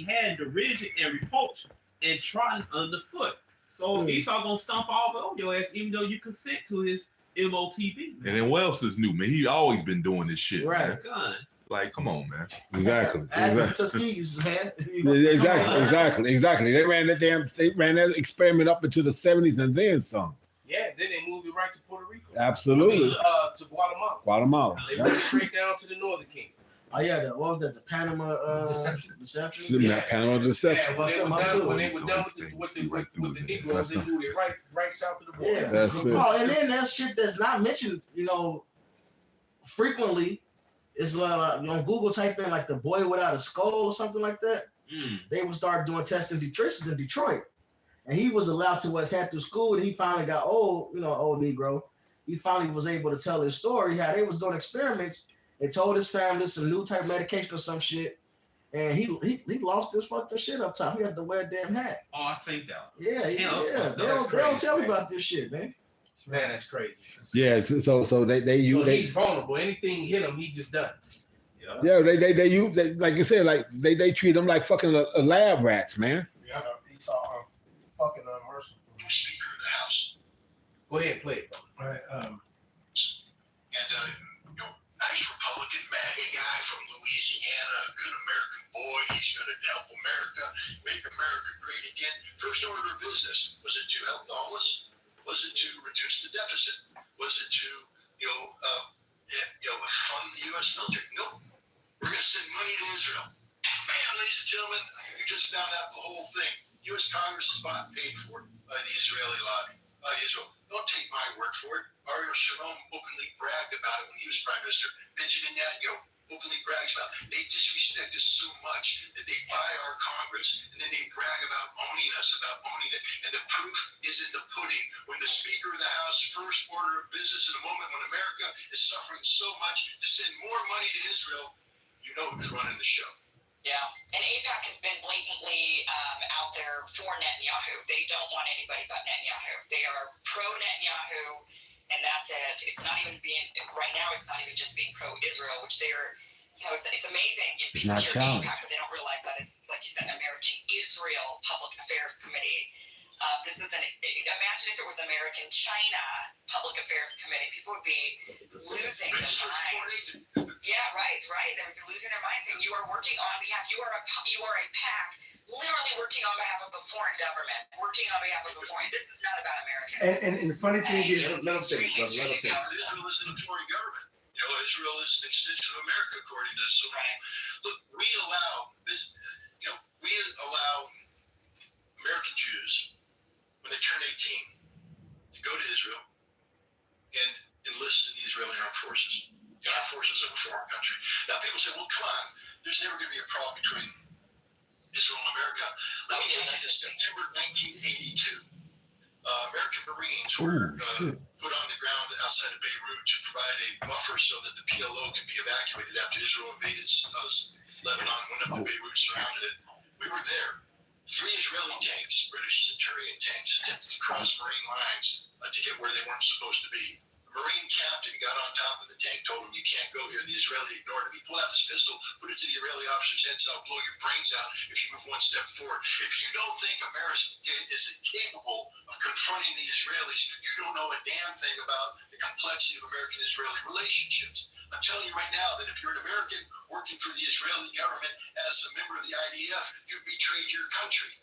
had in derision and reproach and trodden underfoot. So Esau gonna stomp all over your ass, even though you consent to his MOTB. And then what else is new, man? He always been doing this shit, Right. man. Gun. Like, come on, man. Exactly. As the Tuskegee, man. Exactly. They ran that experiment up into the 70s and then some. Yeah, then they moved it right to Puerto Rico. Absolutely. To Guatemala. Guatemala. They moved straight down to the Northern Kingdom. Oh yeah, what was that? The Panama Deception. Yeah. Panama deception. Yeah, when they were Fuck them up, done, too. when they were done with the Negroes, they moved it right south of the border. Yeah. That's it. Oh, and then that shit that's not mentioned, frequently is on Google, type in like the boy without a skull or something like that. They would start doing testing traces in Detroit. And he was allowed to head through school, and he finally got old Negro. He finally was able to tell his story, how they was doing experiments. They told his family some new type of medication or some shit. And he lost his fucking shit up top. He had to wear a damn hat. Oh, I see that. Yeah. They That's don't tell me crazy, about this shit, man. Man, that's crazy. Yeah, so He's vulnerable. Anything hit him, he just done. Yeah, they like you said, like they treat them like fucking lab rats, man. Yeah, he's all fucking unmerciful. Speaker of the House. Go ahead, play it, bro. All right. Nice Republican MAGA guy from Louisiana, a good American boy. He's going to help America, make America great again. First order of business, was it to help the homeless? Was it to reduce the deficit? Was it to, fund the U.S. military? Nope. We're going to send money to Israel. Man, ladies and gentlemen, you just found out the whole thing. U.S. Congress is bought and paid for by the Israeli lobby, by Israel. Don't take my word for it. Ariel Sharon openly bragged about it when he was prime minister. Benjamin Netanyahu openly brags about it. They disrespect us so much that they buy our Congress and then they brag about owning us, about owning it. And the proof is in the pudding. When the Speaker of the House, first order of business in a moment when America is suffering so much to send more money to Israel, you know who's running the show. Yeah, and AIPAC has been blatantly out there for Netanyahu. They don't want anybody but Netanyahu. They are pro-Netanyahu, and that's it. It's not even right now, it's not even just being pro-Israel, which they are, it's amazing. If It's not challenged. AIPAC, they don't realize that it's, like you said, American Israel Public Affairs Committee. Imagine if it was American China Public Affairs Committee. People would be losing their minds. Yeah, right. They would be losing their minds, and you are working on behalf. You are a PAC, literally working on behalf of the foreign government, working on behalf of the foreign. This is not about Americans. And the funny thing is, Let him finish, brother. Let him finish. Israel isn't a foreign government. Israel is an extension of America, according to some. Right. Look, we allow this. We allow American Jews when they turn 18 to go to Israel and enlist in the Israeli armed forces. The armed forces of a foreign country. Now people say, well, come on, there's never going to be a problem between Israel and America. Let me take you to September 1982. American Marines were put on the ground outside of Beirut to provide a buffer so that the PLO could be evacuated after Israel invaded Lebanon when the Beirut surrounded it. We were there. 3 Israeli tanks, British Centurion tanks, attempted to cross Marine lines to get where they weren't supposed to be. Marine captain got on top of the tank, told him, you can't go here. The Israeli ignored him. He pulled out his pistol, put it to the Israeli officer's head, so I'll blow your brains out if you move one step forward. If you don't think America is capable of confronting the Israelis, you don't know a damn thing about the complexity of American-Israeli relationships. I'm telling you right now that if you're an American working for the Israeli government as a member of the IDF, you've betrayed your country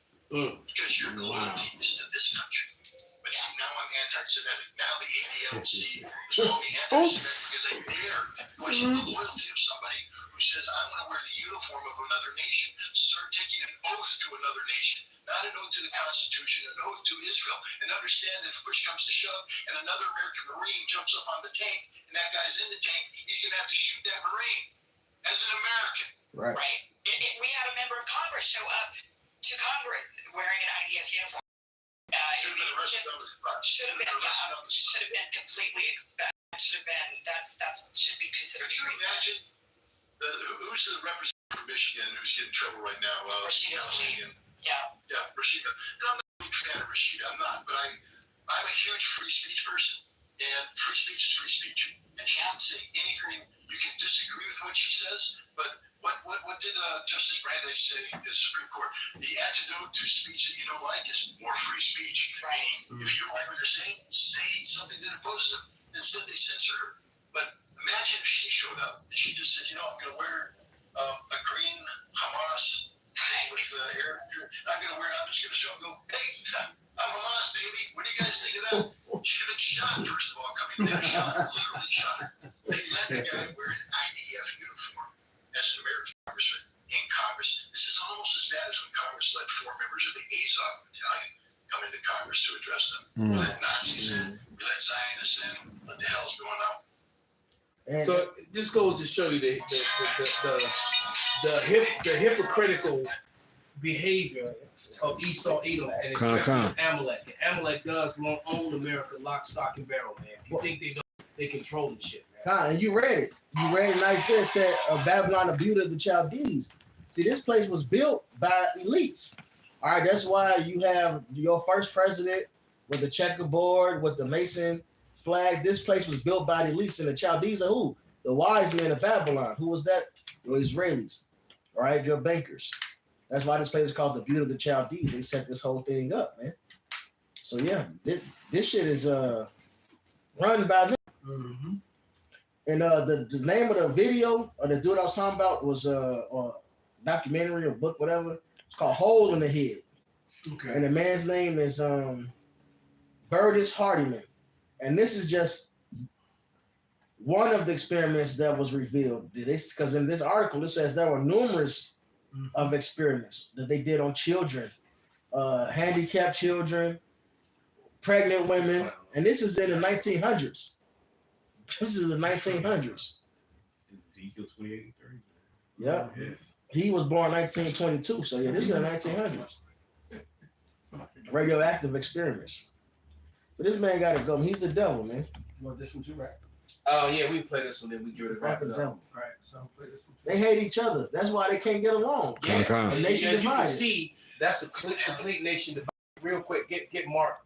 because your loyalty is to this country. But see, now I'm anti-Semitic. Now the ADLC is calling me anti-Semitic because they dare question the loyalty of somebody who says, I want to wear the uniform of another nation, start taking an oath to another nation, not an oath to the Constitution, an oath to Israel, and understand that if push comes to shove and another American Marine jumps up on the tank and that guy's in the tank, he's going to have to shoot that Marine as an American. Right. We had a member of Congress show up to Congress wearing an IDF uniform. Should have been completely expected. Should have been should be considered. Can you imagine who's the representative from Michigan who's getting in trouble right now? Rashida. Yeah, Rashida. And I'm not a big fan of Rashida. I'm not, but I'm a huge free speech person, and free speech is free speech. And she didn't say anything. You can disagree with what she says, but what did Justice Brandeis say in the Supreme Court? The antidote to speech that you don't like is more free speech. Right. If you don't like what they're saying, say something that opposes them. Instead, they censor her. But imagine if she showed up and she just said, I'm going to wear a green Hamas with air. I'm going to wear it. I'm just going to show and go, hey, I'm Hamas, baby. What do you guys think of that? She'd have been shot, first of all, coming in. They shot her, literally shot her. They let the guy wear an IDF uniform as Congress to address them. We let Nazis in, we let Zionists in. What the hell's going on? And So it just goes to show you the hypocritical behavior of Esau, Edom, and especially Amalek. And Amalek does own America, lock, stock, and barrel, man. If you think they don't, they control the shit, man. and you read it. You read it, and I said Babylon, the beauty of the Chaldees. See, this place was built by elites. All right, that's why you have your first president with the checkerboard, with the Mason flag. This place was built by the elites, and the Chaldees are who? The wise men of Babylon. Who was that? The Israelis. All right, your bankers. That's why this place is called the beauty of the Chaldees. They set this whole thing up, man. So yeah, this shit is run by them. Mm-hmm. And the name of the video or the dude I was talking about was a documentary or book, whatever. It's called Hole in the Head. Okay. And the man's name is Verdis Hardiman. And this is just one of the experiments that was revealed. Because in this article, it says there were numerous of experiments that they did on children, handicapped children, pregnant women. And this is in the 1900s. This is the 1900s. Ezekiel 28:30. Yeah. He was born 1922. So yeah, this is the 1900s. Radioactive experiments. So this man got to go. He's the devil, man. You want this one too, right? Oh yeah, we play this one, then we give it a wrap The it up. devil. All right, so play this one. They hate each other. That's why they can't get along. Yeah, Okay. and Nation as you can divided. see, that's a complete nation divided. Real quick, get Mark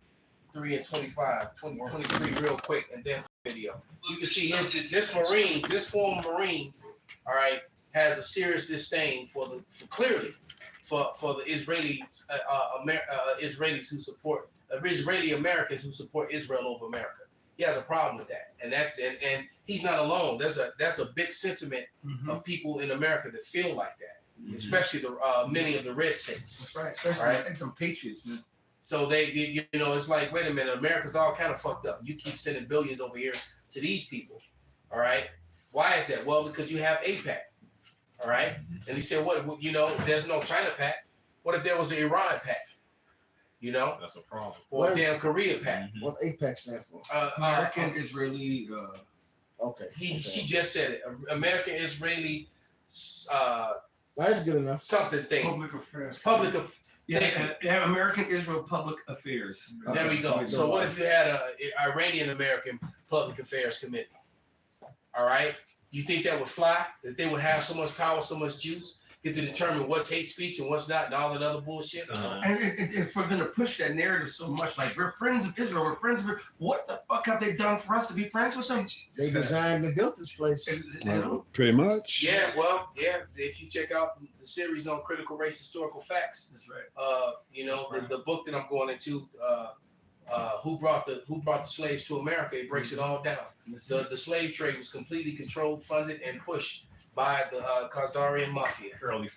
3 and 25, 23 real quick, and then video. You can see this former Marine, all right, has a serious disdain for the Israeli Israelis who support Israeli Americans who support Israel over America. He has a problem with that, and and he's not alone. That's a big sentiment of people in America that feel like that, especially the many of the red states. That's right. Especially Right. some patriots, man. So it's like, wait a minute, America's all kind of fucked up. You keep sending billions over here to these people, all right? Why is that? Well, because you have AIPAC, all right? And he said, there's no China pact. What if there was an Iran pact? That's a problem. Or a damn Korea pact? What APEC stand for? American, Israeli. Okay. She just said it. American Israeli. That's good enough. Something thing. Public affairs. Yeah, American Israel Public Affairs. There we go. So what if you had an Iranian American Public Affairs Committee? All right. You think that would fly? That they would have so much power, so much juice, get to determine what's hate speech and what's not, and all that other bullshit? And for them to push that narrative so much, like we're friends of Israel, we're friends of. What the fuck have they done for us to be friends with them? They designed and built this place. Pretty much. Yeah, well, yeah. If you check out the series on critical race historical facts, That's right. the book that I'm going into, who brought the slaves to America, it breaks it all down. The slave trade was completely controlled, funded, and pushed by the Khazarian mafia.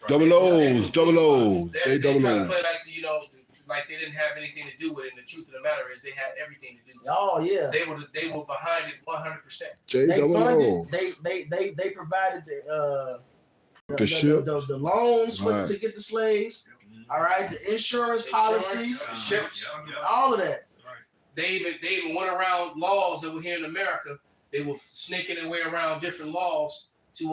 Double O's. They try to Double play O's. like they didn't have anything to do with it. And the truth of the matter is, they had everything to do with it. Oh yeah. They were behind it 100%. J They double funded. O. They provided The ship. the loans Right. to get the slaves. All right, the insurance policies, Ships. all of that. They even went around laws that were here in America. They were snaking their way around different laws to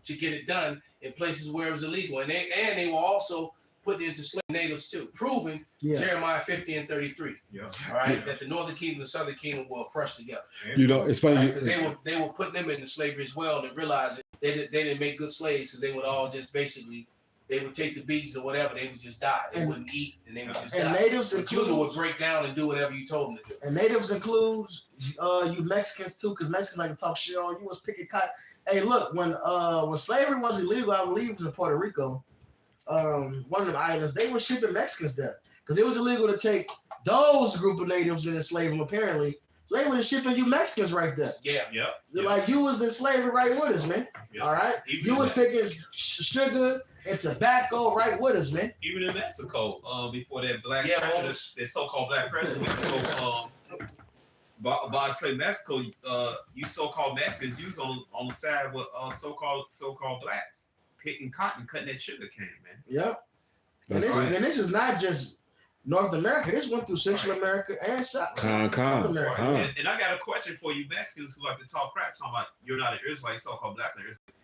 get it done in places where it was illegal, and they were also put into slave natives too, proving Jeremiah 50 and 33. Yeah. All right, that the northern kingdom and the southern kingdom were oppressed together. It's funny. Because they were putting them into slavery as well, and they realized they didn't make good slaves because they would all just basically. They would take the beatings or whatever. They would just die. They wouldn't eat, and they would just die. Natives but Judah would break down and do whatever you told them to do. And natives includes you Mexicans too, because Mexicans like to talk shit on you. Was picking cotton. Hey, look, when slavery was illegal, I believe it was in Puerto Rico. One of them islands, they were shipping Mexicans there because it was illegal to take those group of natives and enslave them. Apparently, so they were shipping you Mexicans right there. Yeah. They're like you was in slavery right with us, man. Yes. All right, you was picking sugar and tobacco right with us, man. Even in Mexico, before that black president, that so-called black president, by slave Mexico, you so-called Mexicans, you was on the side with so-called blacks, picking cotton, cutting that sugar cane, man. Yep. And this is not just North America. This went through Central America and South America. And I got a question for you Mexicans who like to talk crap, talking about you're not an Israelite, so-called blacks are Israelite.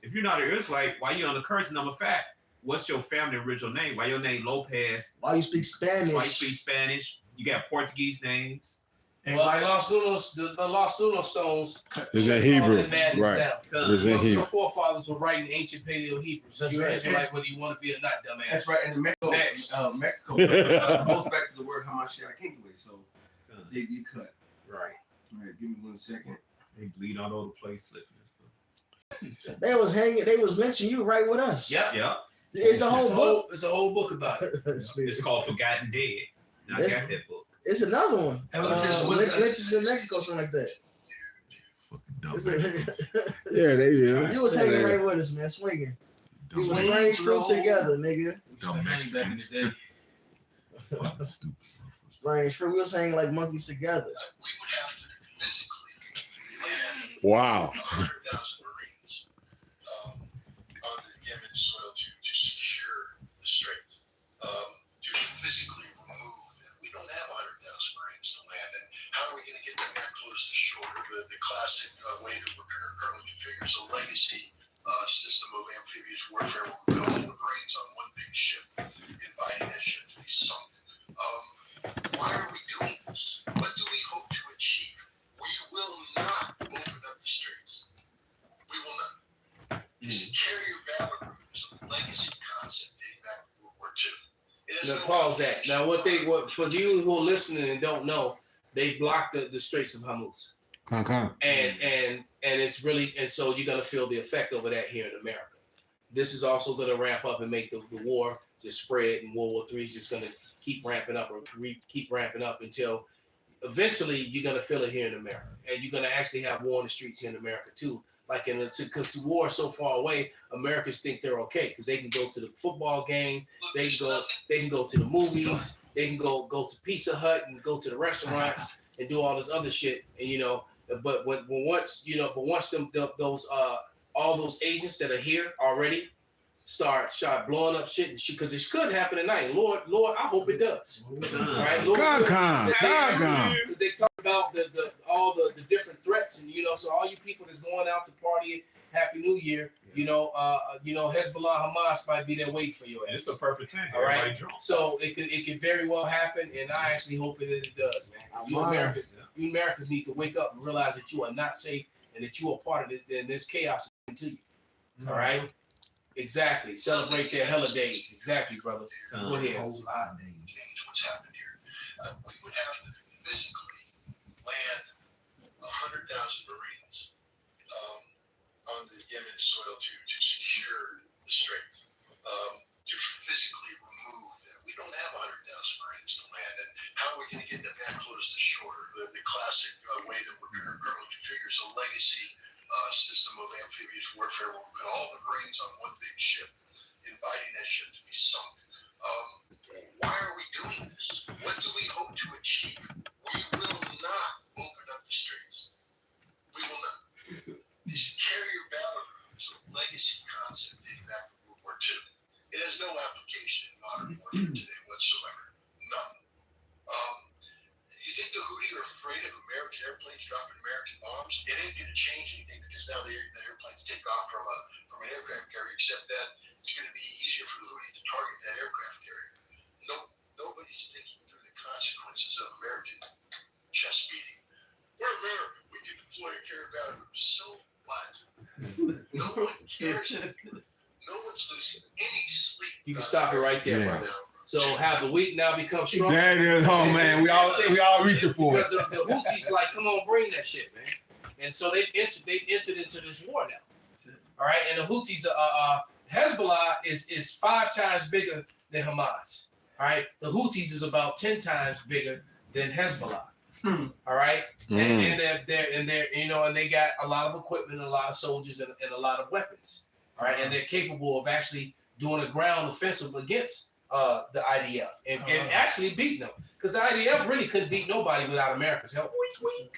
If you're not an Israelite, why you on the curse number fact? What's your family original name? Why your name Lopez? Why you speak Spanish? Why you speak Spanish? You got Portuguese names. And well, the Los Lunos stones is in Hebrew, right? Is in Hebrew. The forefathers were writing ancient Paleo Hebrew. So you're Israelite whether you want to be or not, dumbass. That's right. And Mexico goes back to the word Hamashiach anyway. So they cut. Right. All right. Give me 1 second. They bleed all over the place, slipping and stuff. They was hanging. They was lynching you right with us. Yeah. It's a whole book. It's a whole book about it. It's called Forgotten Dead. I got that book. It's another one. Lynches in Mexico, something like that. Yeah, they do. You was hanging right with us, man, swinging. We was strange fruits together, nigga. Strange fruit. We was hanging like monkeys together. Wow. The classic way that we're currently configured. So legacy system of amphibious warfare where we put all the brains on one big ship, inviting that ship to be sunk. Why are we doing this? What do we hope to achieve? We will not open up the straits. We will not. This carrier battle group is a legacy concept dating back to World War II. Now pause that. Now what for you who are listening and don't know, they blocked the Straits of Hormuz. And it's really, and so you're gonna feel the effect over that here in America. This is also gonna ramp up and make the war just spread, and World War III is just gonna keep ramping up until eventually you're gonna feel it here in America, and you're gonna actually have war in the streets here in America too. Like because the war is so far away, Americans think they're okay because they can go to the football game, they can go to the movies, they can go to Pizza Hut and go to the restaurants and do all this other shit, and But once those all those agents that are here already start blowing up shit, because it could happen tonight. Lord, I hope it does. Right? Lord, because they talk about all the different threats, and so all you people that's going out to party, Happy New Year. Hezbollah, Hamas might be there waiting for you. It's a perfect time. All right. So it could very well happen, and I actually hope that it does, man. You Americans need to wake up and realize that you are not safe and that you are part of this. And this chaos is to you. All right. Exactly. Celebrate their holidays. Exactly, brother. Go ahead. What's happened here? We would have to physically land 100,000 Marines on the Yemen soil to secure the strength, to physically remove them. We don't have 100,000 Marines to land, and how are we going to get them that close to shore? The classic way that we're currently configured is a legacy system of amphibious warfare where we put all the Marines on one big ship, inviting that ship to be sunk. Why are we doing this? What do we hope to achieve? We will not open up the straits. We will not. This carrier battle group is a legacy concept dating back to World War II. It has no application in modern warfare today whatsoever. None. You think the Houthi are afraid of American airplanes dropping American bombs? It ain't going to change anything because now the airplanes take off from an aircraft carrier, except that it's going to be easier for the Houthi to target that aircraft carrier. Nobody's thinking through the consequences of American chest beating. We're America. We can deploy a carrier battle group. So what? No one cares. No one's losing any sleep. You can stop it right there, brother. So have the weak now become strong. That is, oh man, we all reaching for it. Because the Houthis like, come on, bring that shit, man. And so they've entered into this war now. All right, and the Houthis, Hezbollah is 5 times bigger than Hamas. All right, the Houthis is about 10 times bigger than Hezbollah. All right, and they're and they got a lot of equipment, and a lot of soldiers, and a lot of weapons. All right, and they're capable of actually doing a ground offensive against the IDF and actually beating them, because the IDF really couldn't beat nobody without America's help.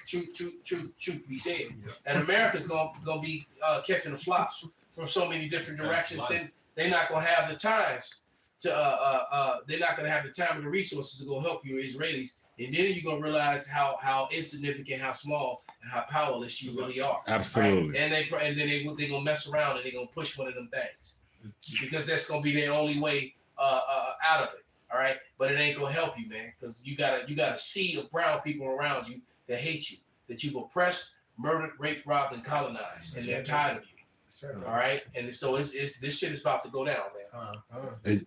Truth be said, and America's gonna be catching the flops from so many different directions. Then they're not gonna have the times they're not gonna have the time and the resources to go help you, Israelis, and then you're gonna realize how insignificant, how small, and how powerless you really are. Absolutely. Right? And then they gonna mess around and they gonna push one of them things because that's gonna be their only way out of it. All right, but it ain't gonna help you, man, because you got a sea of brown people around you that hate you, that you've oppressed, murdered, raped, robbed, and colonized, and they're tired of you. All right, and so it's this shit is about to go down, man.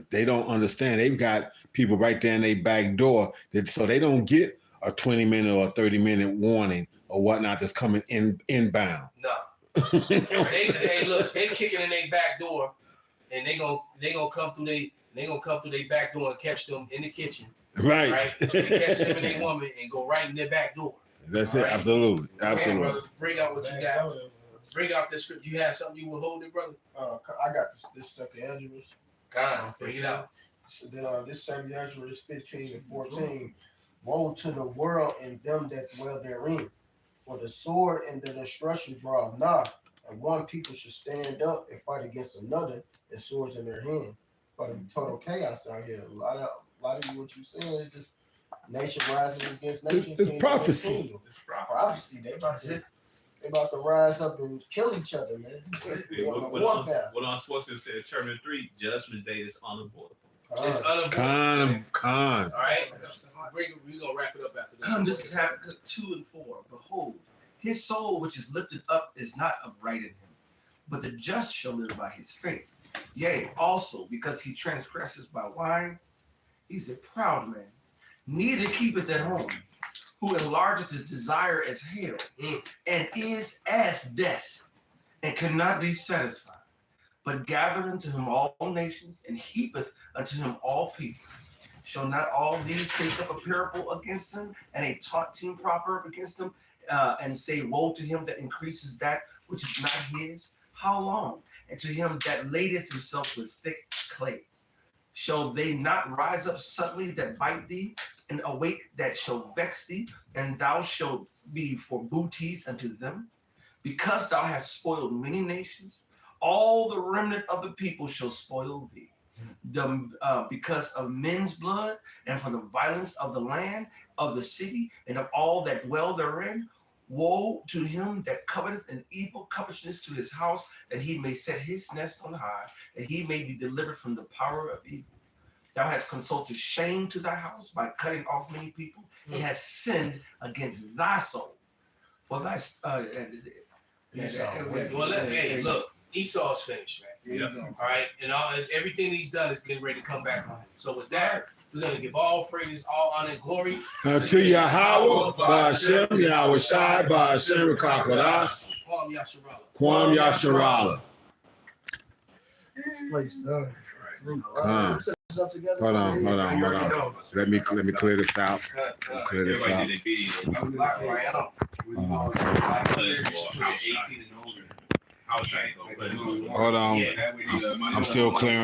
They don't understand. They've got people right there in their back door, so they don't get a 20-minute or a 30-minute warning or whatnot that's coming inbound. No, hey, look, they kicking in their back door, and they gonna come through their back door and catch them in the kitchen. Right. Right. They catch them and their woman and go right in their back door. That's it. Right? Absolutely. Okay, brother, bring out what you got. Bring out this script. You had something you were holding, brother? I got this second Ezra. God, bring it out. So this second Ezra is 15 and 14. Woe to the world and them that dwell therein, for the sword and the destruction draw nigh, and one people should stand up and fight against another, and swords in their hand. But total chaos out here. A lot of you, what you saying is just nation rising against nation. It's prophecy. It's prophecy. They about to rise up and kill each other, man. What on Schwarzenegger said, Terminator 3, Judgment Day is unavoidable. It's unavoidable. Con. All right. We're going to wrap it up after this. This is Habakkuk 2 and 4. Behold, his soul which is lifted up is not upright in him, but the just shall live by his faith. Yea, also, because he transgresses by wine, he's a proud man, neither keepeth at home, who enlargeth his desire as hell, and is as death, and cannot be satisfied, but gathereth unto him all nations, and heapeth unto him all people. Shall not all these take up a parable against him, and a taunting proverb against him, and say, woe to him that increases that which is not his? How long? And to him that ladeth himself with thick clay. Shall they not rise up suddenly that bite thee, and awake that shall vex thee, and thou shalt be for booties unto them? Because thou hast spoiled many nations, all the remnant of the people shall spoil thee. Because of men's blood, and for the violence of the land, of the city, and of all that dwell therein, woe to him that coveteth an evil covetousness to his house, that he may set his nest on high, that he may be delivered from the power of evil. Thou hast consulted shame to thy house by cutting off many people, and hast sinned against thy soul. For thy hey, look, Esau's finished, man. Yeah. All right, and everything he's done is getting ready to come back on him. So with that, we're gonna give all praises, all honor, and glory to Yahweh, Ba'Shem, Yahweh Shai, Ba'Shem, Kakodash, Kwam Yasharala. Hold on. Let me clear this out. Hold on. I'm still clearing.